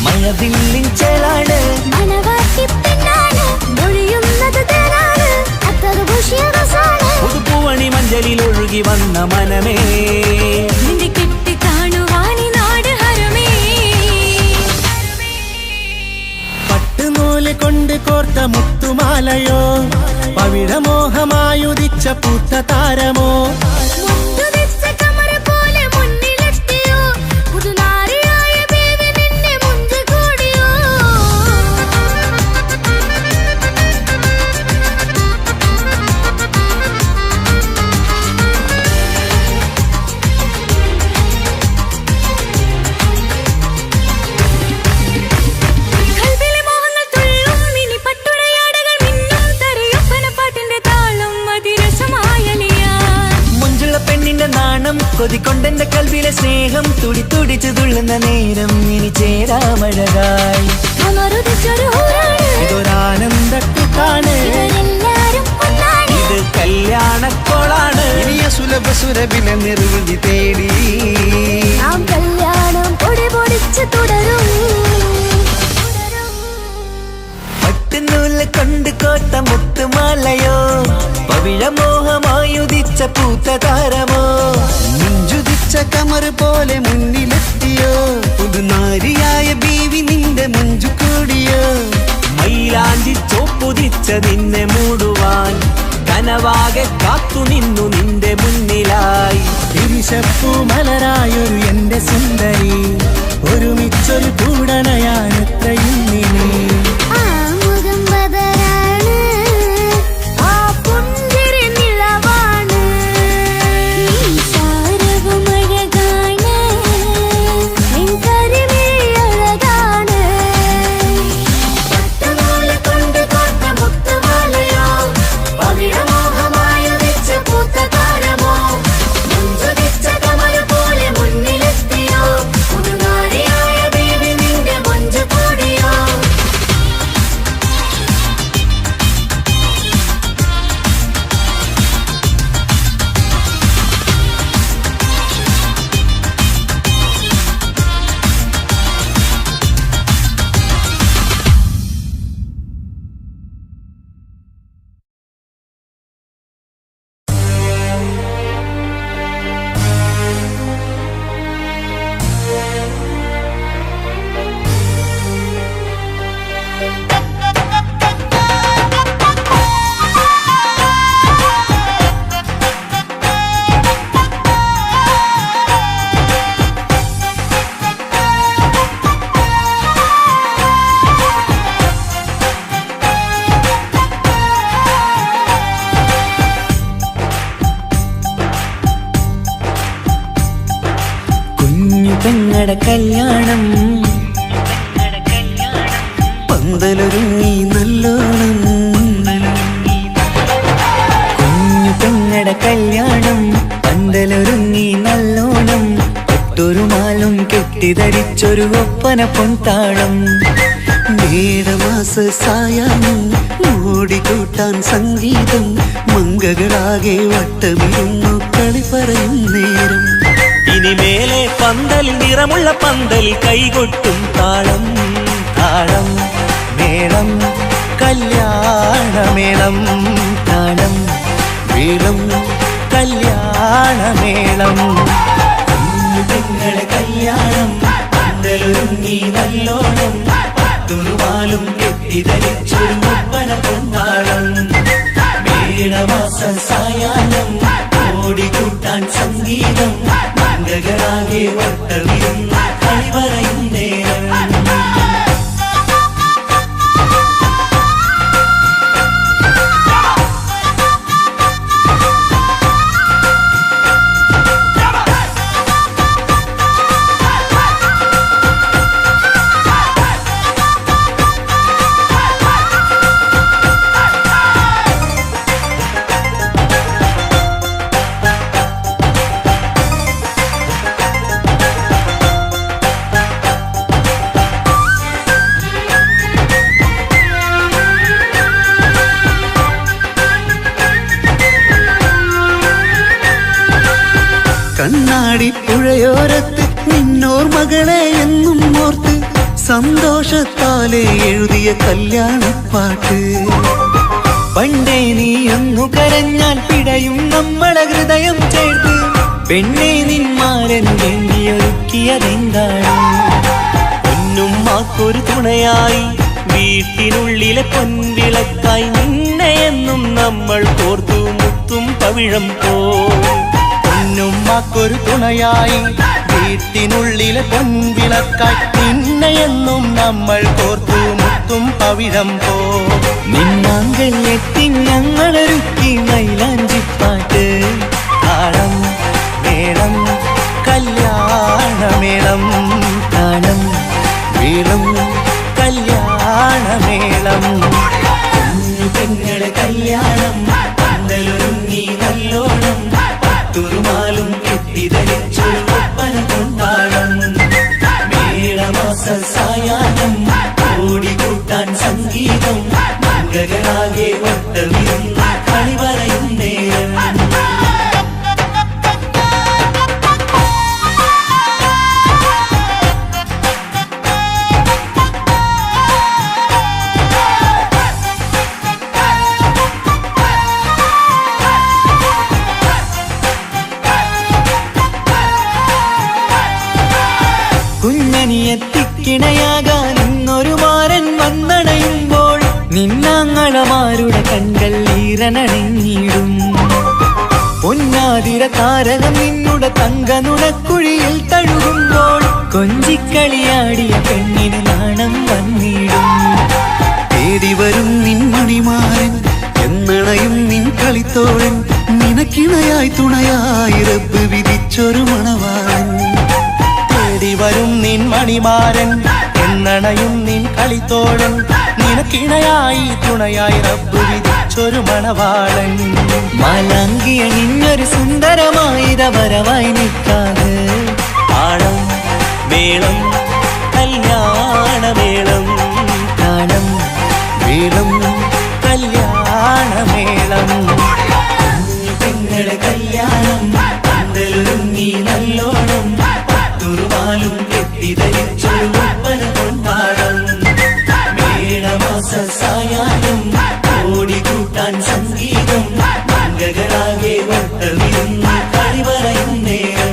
S1: മഴവില്ലിൻ ചേലാണ്,
S2: മണവാട്ടി പെണ്ണാണ്, മൊഴിയുന്നത് തേനാണ്, അത്തറ് പൂശിയ റസാണ്.
S3: പുതുപ്പൂവണി മഞ്ചലിൽ ഒഴുകി വന്ന മനമേ,
S2: നിന്റെ കെട്ടി കാണുവാനി നാട് ഹരമേ.
S5: പട്ടുനൂല് കൊണ്ട് കോർത്ത മുത്തുമാലയോ, പവിഴമോഹമായുദിച്ച പൂത്ത താരമോ,
S2: മുത്തുതിച്ച കമറ് പോലെ മുന്നിലെത്തിയോ, പുതുനാരിയായ ബേബി നിന്നെ മുഞ്ച് കൂടിയോ. കൽവിലെ മോഹങ്ങൾ തുള്ളും, ഇനി പട്ടുടയാടകൾ മിന്നും, തരയൊപ്പനപ്പാട്ടിന്റെ താളം അതിരസമായലിയാൻ.
S1: മുഞ്ചുള്ള പെണ്ണിന്റെ നാണം കൊതിക്കൊണ്ടെന്റെ കൽവിലെ സ്നേഹം തുടിതുടിച്ചു തുള്ളുന്ന നേരം ഇനി ചേരാമഴകായി.
S2: കമറുദിച്ചൊരു ഹൂറാണ്,
S5: ഇതൊരാനന്ദക്കുട്ടാണ്.
S2: ഇവരെല്ലാരും ഒന്നാണ്.
S3: ഇത് കല്യാണക്കോളാണ്.
S1: ഇനിയ സുലഭ സുരഭില നിർവൃതി തേടി
S2: നാം കല്യാണം പൊടി പൊടിച്ച് തുടരും.
S1: പട്ടുനൂല് കൊണ്ട് കോത്ത മുത്തുമാലയോ, പവിഴമോഹമായുദിച്ച പൂത്ത താരമോ, മുഞ്ചുദിച്ച കമറ് പോലെ മുന്നിലെത്തിയോ, പുതുനാരിയായ ബീവി നിന്റെ മുഞ്ചു കൂടിയോ.
S3: മൈലാഞ്ചി ചോപ്പുതിച്ച നിന്നെ മൂടുവാൻ കനവാകെ കാത്തു നിന്നു നിന്റെ മുന്നിലായി.
S5: തിരിശപ്പൂ മലരായൊരു എന്റെ സുന്ദരി, ഒരുമിച്ചൊരു കൂടണയാനെത്രയും നീ.
S2: ആ മുഖം ബദരാണ്, ആ പുഞ്ചിരി നിലവാണ്, ഈ സാരവും അഴകാണ്, നിൻ കരിമിഴി അഴകാണ്. പട്ടുനൂല് കൊണ്ട് കോർത്ത മുത്തുമാലയോ, പവിഴമോഹമായുദിച്ച പൂത്ത താരമോ, മുഞ്ചുദിച്ച കമറ് പോലെ മുന്നിലെത്തിയോ, പുതുനാരിയായ ബേബി നിന്റെ മുഞ്ച് കൂടിയോ.
S1: പെങ്ങടെ കല്യാണം പന്തലൊരുങ്ങി നല്ലോണം. കുഞ്ഞു പെങ്ങടെ കല്യാണം പന്തലൊരുങ്ങി നല്ലോണം. ഒട്ടൊരു മാലും കെട്ടിധരിച്ചൊരു ഒപ്പന പൊൻതാളം. മേടമാസ സായാഹ്നം ഓടിക്കൂട്ടാൻ സംഗീതം. മങ്കകളാകെ വട്ടമിരുന്നു കളി പറയും നേരം.
S3: ഇനി മേലെ പന്തലിൽ നിറമുള്ള പന്തലിൽ കൈകൊട്ടും താളം
S5: താളം മേളം കല്യാണമേളം താളം വീളും കല്യാണമേളം.
S1: പെങ്ങളെ കല്യാണം പന്തലൊരുങ്ങി നല്ലോണം തുറുമാലും കെട്ടിധരിച്ചൊരു ഒപ്പന പൊന്നാളം. മേടമാസ സായാഹ്നം ഓടിക്കൂട്ടാൻ സംഗീതം മംഗളാകെ വട്ടവിരുന്ന കളിവറയും നേരം.
S5: കണ്ണാടി പുഴയോരത്ത് നിന്നോർമകളെ എന്നും ഓർത്ത് സന്തോഷത്താലെ എഴുതിയ കല്യാണപ്പാട്ട്.
S1: പണ്ടേ നീ ഒന്നു കരഞ്ഞാൽ പിടയും നമ്മളെ ഹൃദയം ചേർത്ത് പെണ്ണെ നിന്മാരൻ വേണ്ടിയൊരുക്കിയതെന്താണ്?
S3: പൊന്നുമ്മാക്കൊരു തുണയായി വീട്ടിനുള്ളിലെ പൊൻവിളക്കായി നിന്നെ എന്നും നമ്മൾ കോർത്തു മുത്തും പവിഴം പോൽ.
S5: പൊന്നുമ്മക്കൊരു തുണയായി വീട്ടിനുള്ളിലെ പൊൻവിളക്കായി നിന്നെയെന്നും നമ്മൾ കോർത്തു മുത്തും പവിഴം പോ.
S1: നിന്നാങ്കൾ എത്തി ഞങ്ങളൊരുക്കി മൈലാഞ്ചിപ്പാട്ട്.
S5: താളം മേളം കല്യാണമേളം താളം വീളും കല്യാണമേളം.
S1: പെങ്ങളെ കല്യാണം പന്തലൊരുങ്ങി നല്ലോണം തുറുമാലും കെട്ടിധരിച്ചൊരു ഒപ്പന കൊണ്ടാടം. മേടമാസ സായാഹ്നം ഓടിക്കൂട്ടാൻ സംഗീതം മംഗളാകെ വട്ടവിരുന്ന കളിവറയും നേരം. കുഞ്ഞനിയെത്തിക്കിണയാകാൻ ഇന്നൊരു മാരൻ വന്നണയുമ്പോൾ നിന്നാങ്ങളമാരുടെ കൺകൾ ഈറനണിഞ്ഞിടും. പൊന്നാതിര താരകം നിന്നുടെ തങ്കനുടക്കുഴിയിൽ തഴുകുമ്പോൾ കൊഞ്ചിക്കളിയാടിയ പെണ്ണിന് നാണം വന്നിടും.
S5: തേടി വരും നിൻ മണിമാരൻ എന്നണയും നിൻ കളിത്തോഴൻ നിനക്കിണയായി തുണയായി റബ്ബ് വിധിച്ചൊരു മണവാളൻ. തേടി വരും നിൻ മണിമാരൻ എന്നണയും നിൻ കളിത്തോഴൻ നിനക്കിണയായി തുണയായി റബ്ബ് വിധിച്ചൊരു മണവാളൻ.
S1: മാലാങ്കിയ നിന്നൊരു സുന്ദരമായിര വരവായി നിൽക്കാതെ
S3: താളം മേളം കല്യാണമേളം
S5: താളം വീളും കല്യാണമേളം.
S1: പെങ്ങളെ കല്യാണം പന്തലൊരുങ്ങി നല്ലോണം തുറുമാലും കെട്ടിധരിച്ചൊരു ഒപ്പന കൊണ്ടാടം. മേടമാസ സായാഹ്നം ഓടിക്കൂട്ടാൻ സംഗീതം മംഗളാകെ വട്ടവിരുന്ന കളിവറയും നേരം.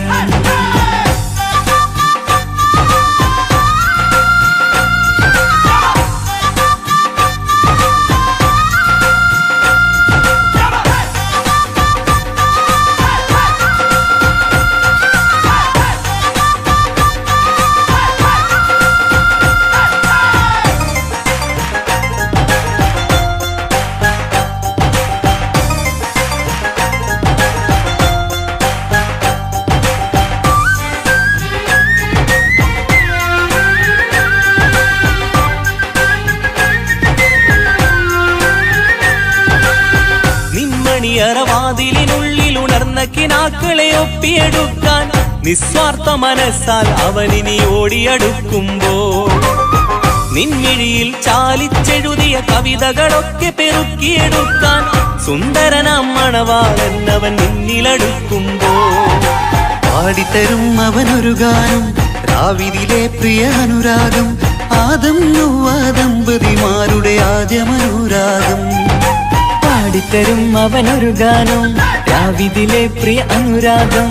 S3: നിമ്മണിയറവാതിലിനുള്ളിൽ ഉണർന്ന കിനാക്കളെ ഒപ്പിയെടുക്കാൻ നിസ്വാർത്ഥ മനസ്സാൽ അവനിനി ഓടിയടുക്കുമ്പോൾ നിൻമിഴിയിൽ ചാലിച്ചെഴുതിയ കവിതകളൊക്കെ പെറുക്കിയെടുക്കാൻ സുന്ദരനാം മണവാളൻ അവൻ നിന്നിലടുക്കുമ്പോൾ
S5: പാടിത്തരും അവനൊരു ഗാനം രാവിലെ പ്രിയ അനുരാഗം ആദം നൗവ ദമ്പതിമാരുടെ ആദ്യമനുരാഗം
S1: പാടിത്തരും അവനൊരു ഗാനം രാവിലെ പ്രിയ അനുരാഗം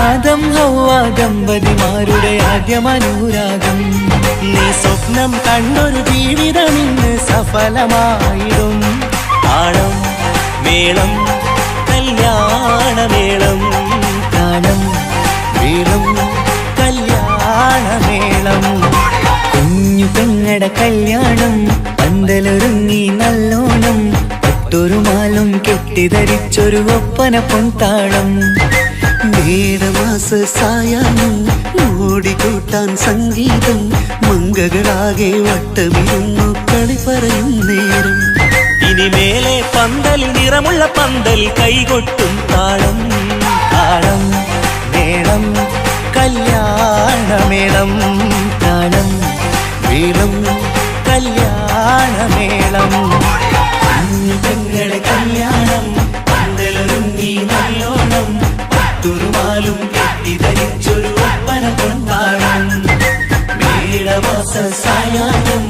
S1: ആദം ഹൗവ ദമ്പതിമാരുടെ ആദ്യമനുരാഗം നീ സ്വപ്നം കണ്ടൊരു ജീവിതം ഇന്ന് സഫലമായിടും താളം മേളം കല്യാണമേളം താളം
S5: മേളം
S1: കല്യാണമേളം കുഞ്ഞു പെങ്ങടെ കല്യാണം പന്തലൊരുങ്ങി നല്ലോണം ഒട്ടൊരു മാലും കെട്ടിധരിച്ചൊരു ഒപ്പന പൊൻതാളം
S5: മേടമാസ സായാഹ്നം ഓടിക്കൂട്ടാൻ സംഗീതം മംഗകളാകെ വട്ടമിരുന്നു കളി പറയും നേരം
S3: ഇനി മേലെ പന്തൽ നിറമുള്ള പന്തൽ കൈകൊട്ടും താളം
S1: താളം മേളം കല്യാണമേളം താളം
S5: മേളം
S1: കല്യാണമേളം കുഞ്ഞു പെങ്ങളെ കല്യാണം പന്തലൊരുങ്ങി നല്ലോണം പട്ടുറുമാലും കെട്ടിധരിച്ചൊരു ഒപ്പന കൊണ്ടാടം മേടമാസ സായാഹ്നം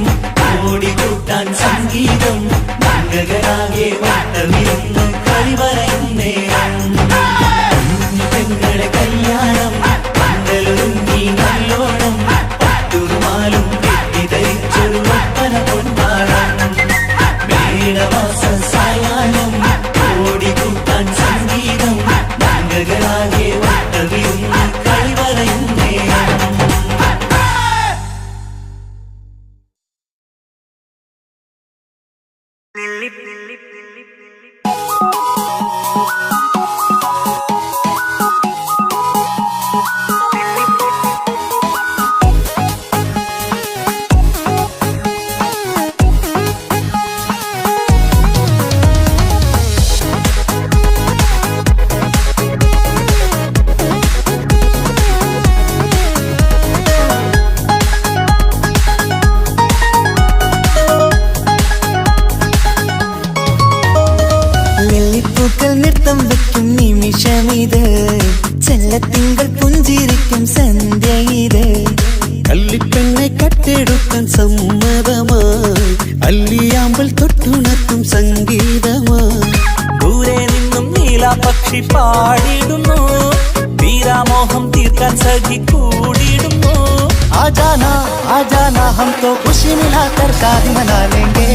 S1: ഓടിക്കൂട്ടാൻ സംഗീതം മംഗളാകെ വട്ടമിരുന്ന് കളി പറയും നേരം കുഞ്ഞു പെങ്ങളെ കല്യാണം പന്തലൊരുങ്ങി നല്ലോണം പട്ടുറുമാലും കെട്ടിധരിച്ചൊരു ഒപ്പന കൊണ്ടാടം മേടമാസ സായാഹ്നം ഓടിക്കൂട്ടാൻ സംഗീതം മംഗളാകെ വട്ടമിരുന്ന് കളി പറയും നേരം നെല്ലിപ്പൂക്കൾ നൃത്തം വെക്കും നിമിഷമിത് ചെല്ലത്തിങ്കൾ പുഞ്ചിരിക്കും സന്ധ്യ ഇത്
S5: കള്ളിപ്പെണ്ണെ കട്ടെടുക്കാൻ സമ്മതമായി അല്ലിയാമ്പൽ തൊട്ടുണർത്തും സംഗീതമായി
S3: ദൂരെ നിന്നും നീലാപക്ഷി പാടിടുന്നു വീരാമോഹം തീർക്കാൻ സഖി കൂടിയിടുന്നു
S1: आजाना हम तो खुशी मिलाकर शादी मना लेंगे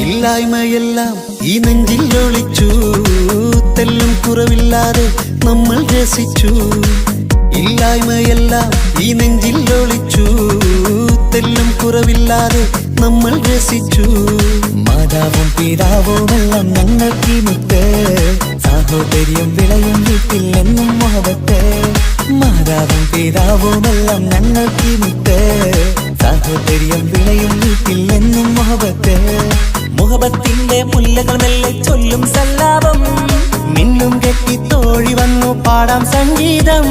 S5: ഇല്ലായ്മയെല്ലാം ഈ നെഞ്ചിൽ ഒളിച്ചു തെല്ലും കുറവില്ലാതെ നമ്മൾ രസിച്ചു ഇല്ലായ്മയെല്ലാം ഈ നെഞ്ചിൽ ഒളിച്ചു തെല്ലും കുറവില്ലാതെ നമ്മൾ രസിച്ചു
S1: മാതാവും പിതാവുമെല്ലാം ഞങ്ങൾക്ക് മുത്ത് സാഹോദര്യം വിളയും വീട്ടിൽ എന്നും മുഹബത്ത് മാതാവും പിതാവുമെല്ലാം ഞങ്ങൾക്ക് മുത്ത് സാഹോദര്യം വിളയും വീട്ടിൽ എന്നും മുഹബത്ത്
S3: മുഹബത്തിന്റെ മുല്ലകൾ മെല്ലെ ചൊല്ലും സല്ലാപം
S1: മിന്നും കെട്ടി തോഴി വന്നു പാടാം സംഗീതം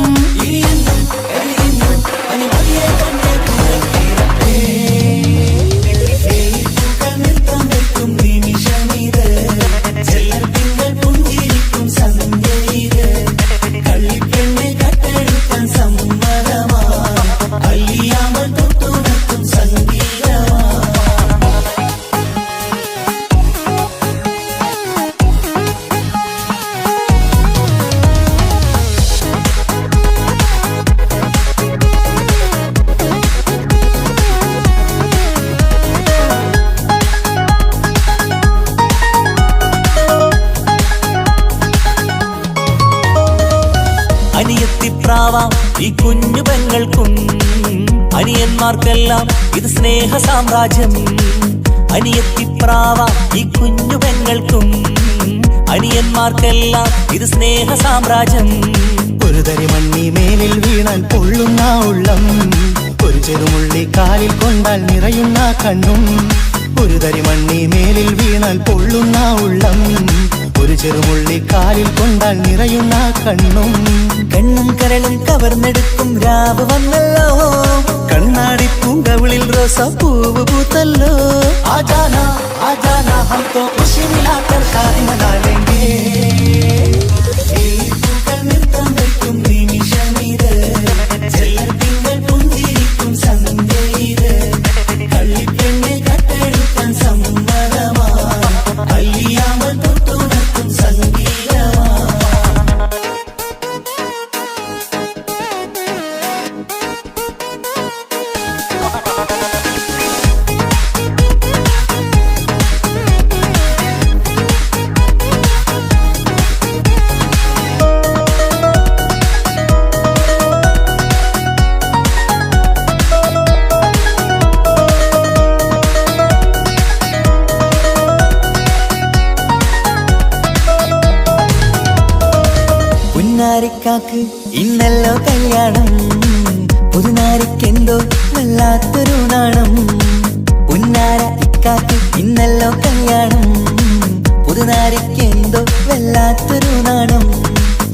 S3: പ്രാവാം ഈ കുഞ്ഞു പെങ്ങൾക്കും അനിയന്മാർക്കെല്ലാം ഇത് സ്നേഹ സാമ്രാജ്യം. അനിയത്തിപ്രാവാം ഈ കുഞ്ഞു പെങ്ങൾക്കും അനിയന്മാർക്കെല്ലാം ഇത് സ്നേഹ സാമ്രാജ്യം.
S5: ഒരു തരി മണ്ണി മേലിൽ വീണാൽ പൊള്ളുന്ന ഉള്ളം, ഒരു ചെറുമുള്ളി കാലിൽ കൊണ്ടാൽ നിറയുന്ന കണ്ണും. ഒരു തരി മണ്ണി മേലിൽ വീണാൽ പൊള്ളുന്ന ഉള്ളം, ഒരു ചെറുമുള്ളി കാലിൽ കൊണ്ടാൽ നിറയുന്ന കണ്ണും.
S1: കണ്ണും കരളും കവർന്നെടുക്കും രാവ് വന്നല്ലോ,
S5: കണ്ണാടി പൂങ്കവിളിൽ റോസാപ്പൂവ് പൂത്തല്ലോ.
S1: ആജാനാ ആജാനാ ഹം തോ ഖുശി മിലാകർ ഷാദി മനാ ലേംഗേ. ഈ പൂക്കൾ നൃത്തം വയ്ക്കും നിമിഷമിത്, ചെല്ലത്തിങ്കൾ പുഞ്ചിരിക്കും സന്ധ്യ ഇത്. കള്ളിപ്പെണ്ണെ കട്ടെടുക്കാൻ സമ്മതമാ, കല്യാമൽ തൊട്ടുണർത്തും സംഗീതമാ. പുന്നാരിക്കാക്ക് ഇന്നല്ലോ കല്യാണം, പുതുനാരിക്കെന്തോ വല്ലാത്തൊരു നാണം. പുന്നാര ഇക്കാക്ക് ഇന്നല്ലോ കല്യാണം, പുതുനാരിക്കെന്തോ വല്ലാത്തൊരു നാണം.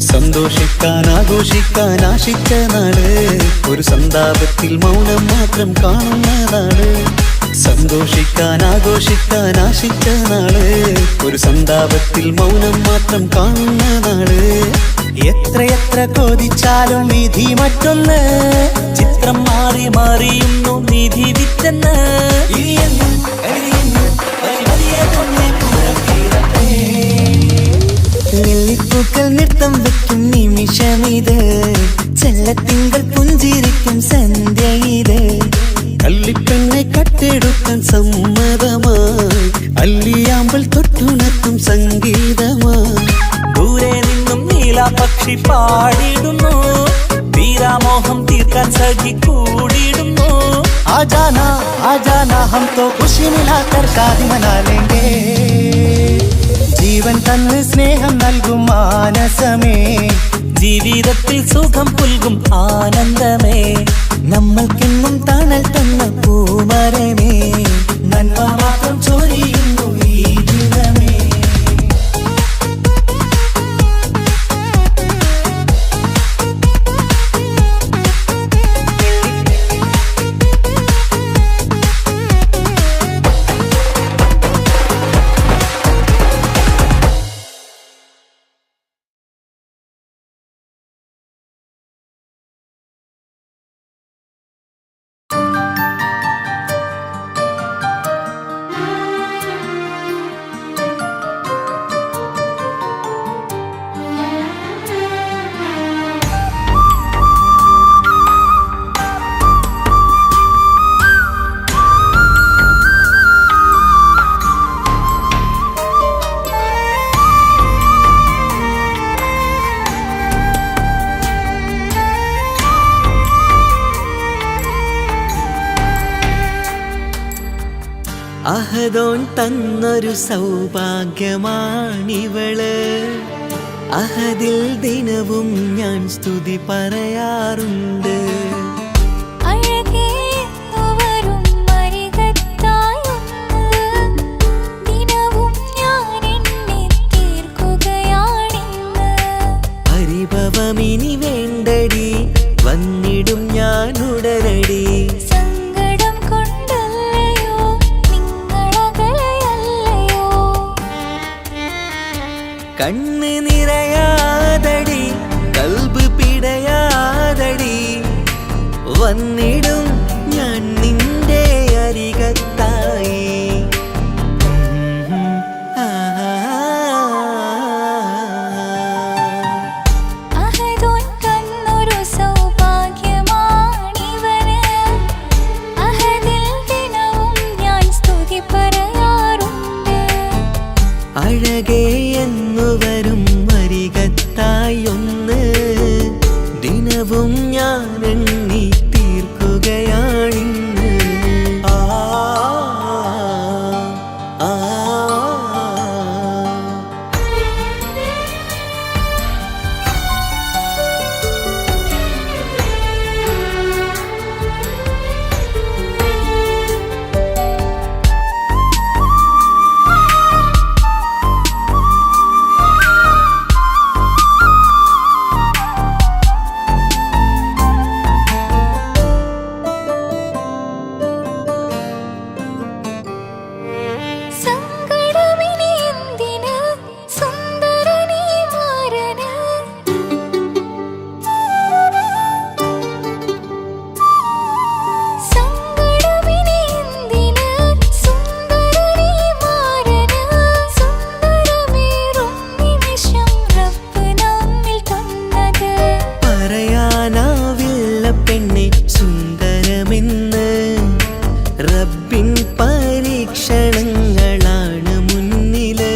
S5: സന്തോഷിക്കാൻ ആഘോഷിക്കാൻ ആശിച്ച നാള്, ഒരു സന്താപത്തിൽ മൗനം മാത്രം കാണുന്ന നാള്. സന്തോഷിക്കാൻ ആഘോഷിക്കാൻ ആശിച്ച നാള്, ഒരു സന്താപത്തിൽ മൗനം മാത്രം കാണുന്ന നാള്.
S1: എത്രയെത്ര കൊതിച്ചാലും വിധി മറ്റൊന്ന്, ചിത്രം മാറി മാറിയുന്നു നിധി വിറ്റെന്ന്. ഇനിയെന്നും കഴിയുന്നു വലിയ പൊന്നെ പുറത്തിരട്ടെ. ലില്ലിപ്പൂക്കൾ നൃത്തം വെക്കും നിമിഷമിത്, ചെല്ലത്തിങ്കൾ പുഞ്ചിരിക്കും സന്ധ്യ ഇത്.
S5: കള്ളിപ്പെണ്ണെ കട്ടെടുക്കാൻ സമ്മതമായി, അല്ലിയാമ്പൽ തൊട്ടുണർത്തും സംഗീതമായി.
S3: ദൂരെ നിന്നും നീലാപക്ഷി പാടിടുന്നു, തീരാമോഹം തീർക്കാൻ സഖി കൂടിയിടുന്നു.
S1: ആജാനാ ആജാനാ ഹം തോ ഖുശി മിലാകർ ഷാദി മനാ ലേംഗേ. ജീവൻ തന്ന് സ്നേഹം നൽകും മാനസമേ,
S3: ജീവിതത്തിൽ സുഖം പുൽകും ആനന്ദമേ.
S1: നമ്മൾക്കെന്നും തണൽ തന്ന പൂമരമേ, നന്മ മാത്രം ചൊരിയുന്നു ഈ ദിനമേ. അഹദോൻ തന്നൊരു സൗഭാഗ്യമാണിവള്, അഹദിൽ ദിനവും ഞാൻ സ്തുതി പറയാറുണ്ട്. പരിഭവമിനി വേണ്ടടി, വന്നിടും ഞാൻ ഉടനടി. കണ്ണ് നിറയാതടി, കൽബ് പിടയാതടി, വന്നിടും ഞാൻ നിന്റെ അരികത്തായി. അഴകേ എന്നു വരും അരികത്തായി ഒന്ന്, ദിനവും റബ്ബിൻ പരീക്ഷണങ്ങളാണ് മുന്നില്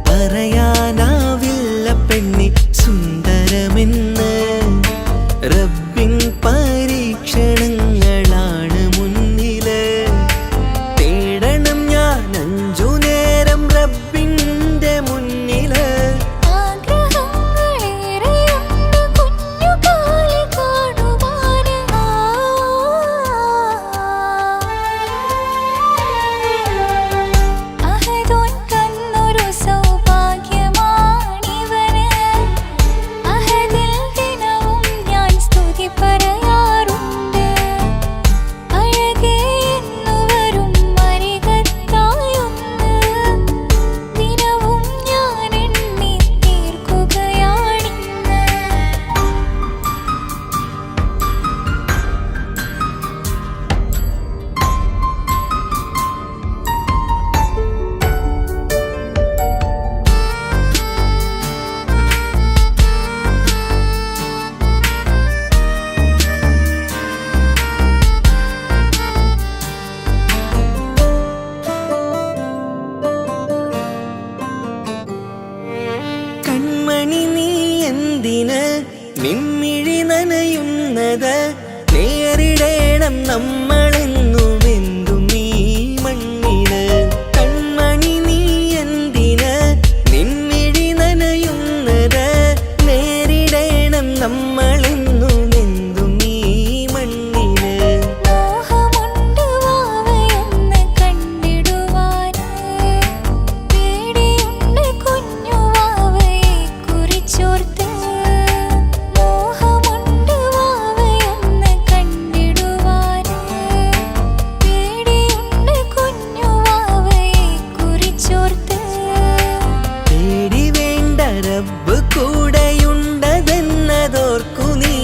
S1: പറയാനാവില്ല പെണ്ണി സുന്ദരമെന്ന് റബ്ബിൻ പരീക്ഷണങ്ങളാണ് മുന്നില് തേടണം ഞാൻ 5 നേരം റബ്ബിന്റെ മുന്നില് കൺമണി നീ എന്തിന് നിമ്മിഴി നനയുന്നത് നേരിടേണം നമ്മളെന്നും എന്തും നീ മണ്ണില് കൺമണി നീ എന്തിന് നിമ്മിഴി നനയുന്നത് നേരിടേണം നമ്മളെന്നും എന്തും നീ മണ്ണില് റബ്ബ് കൂടെയുണ്ടതെന്നതോർക്കു നീ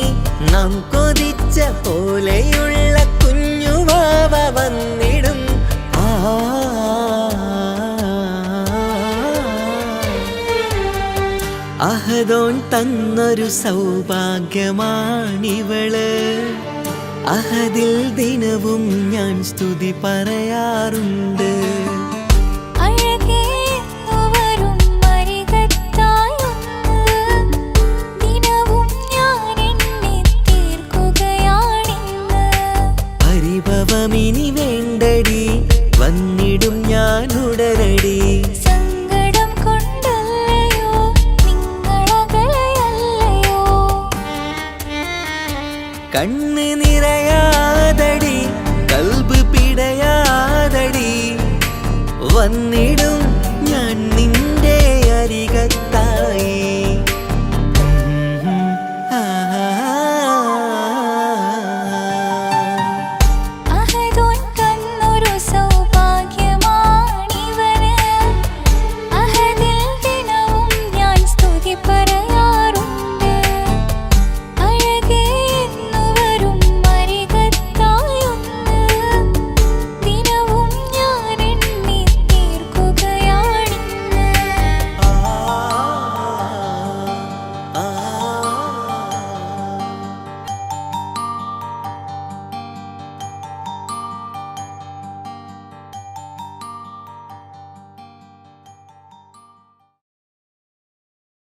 S1: നാം കൊതിച്ച പോലെയുള്ള കുഞ്ഞുവാവ വന്നിടും അഹദോൻ തന്നൊരു സൗഭാഗ്യമാണിവള് അഹദിൽ ദിനവും ഞാൻ സ്തുതി പറയാറുണ്ട് പരിഭവമിനി വേണ്ടടി വന്നിടും ഞാൻ ഉടനടി
S2: സങ്കടം കൊണ്ടല്ലയോ നിങ്ങളകലയല്ലയോ
S1: കണ്ണ് നിറയാതടി കൽബ് പിടയാതടി വന്നിടും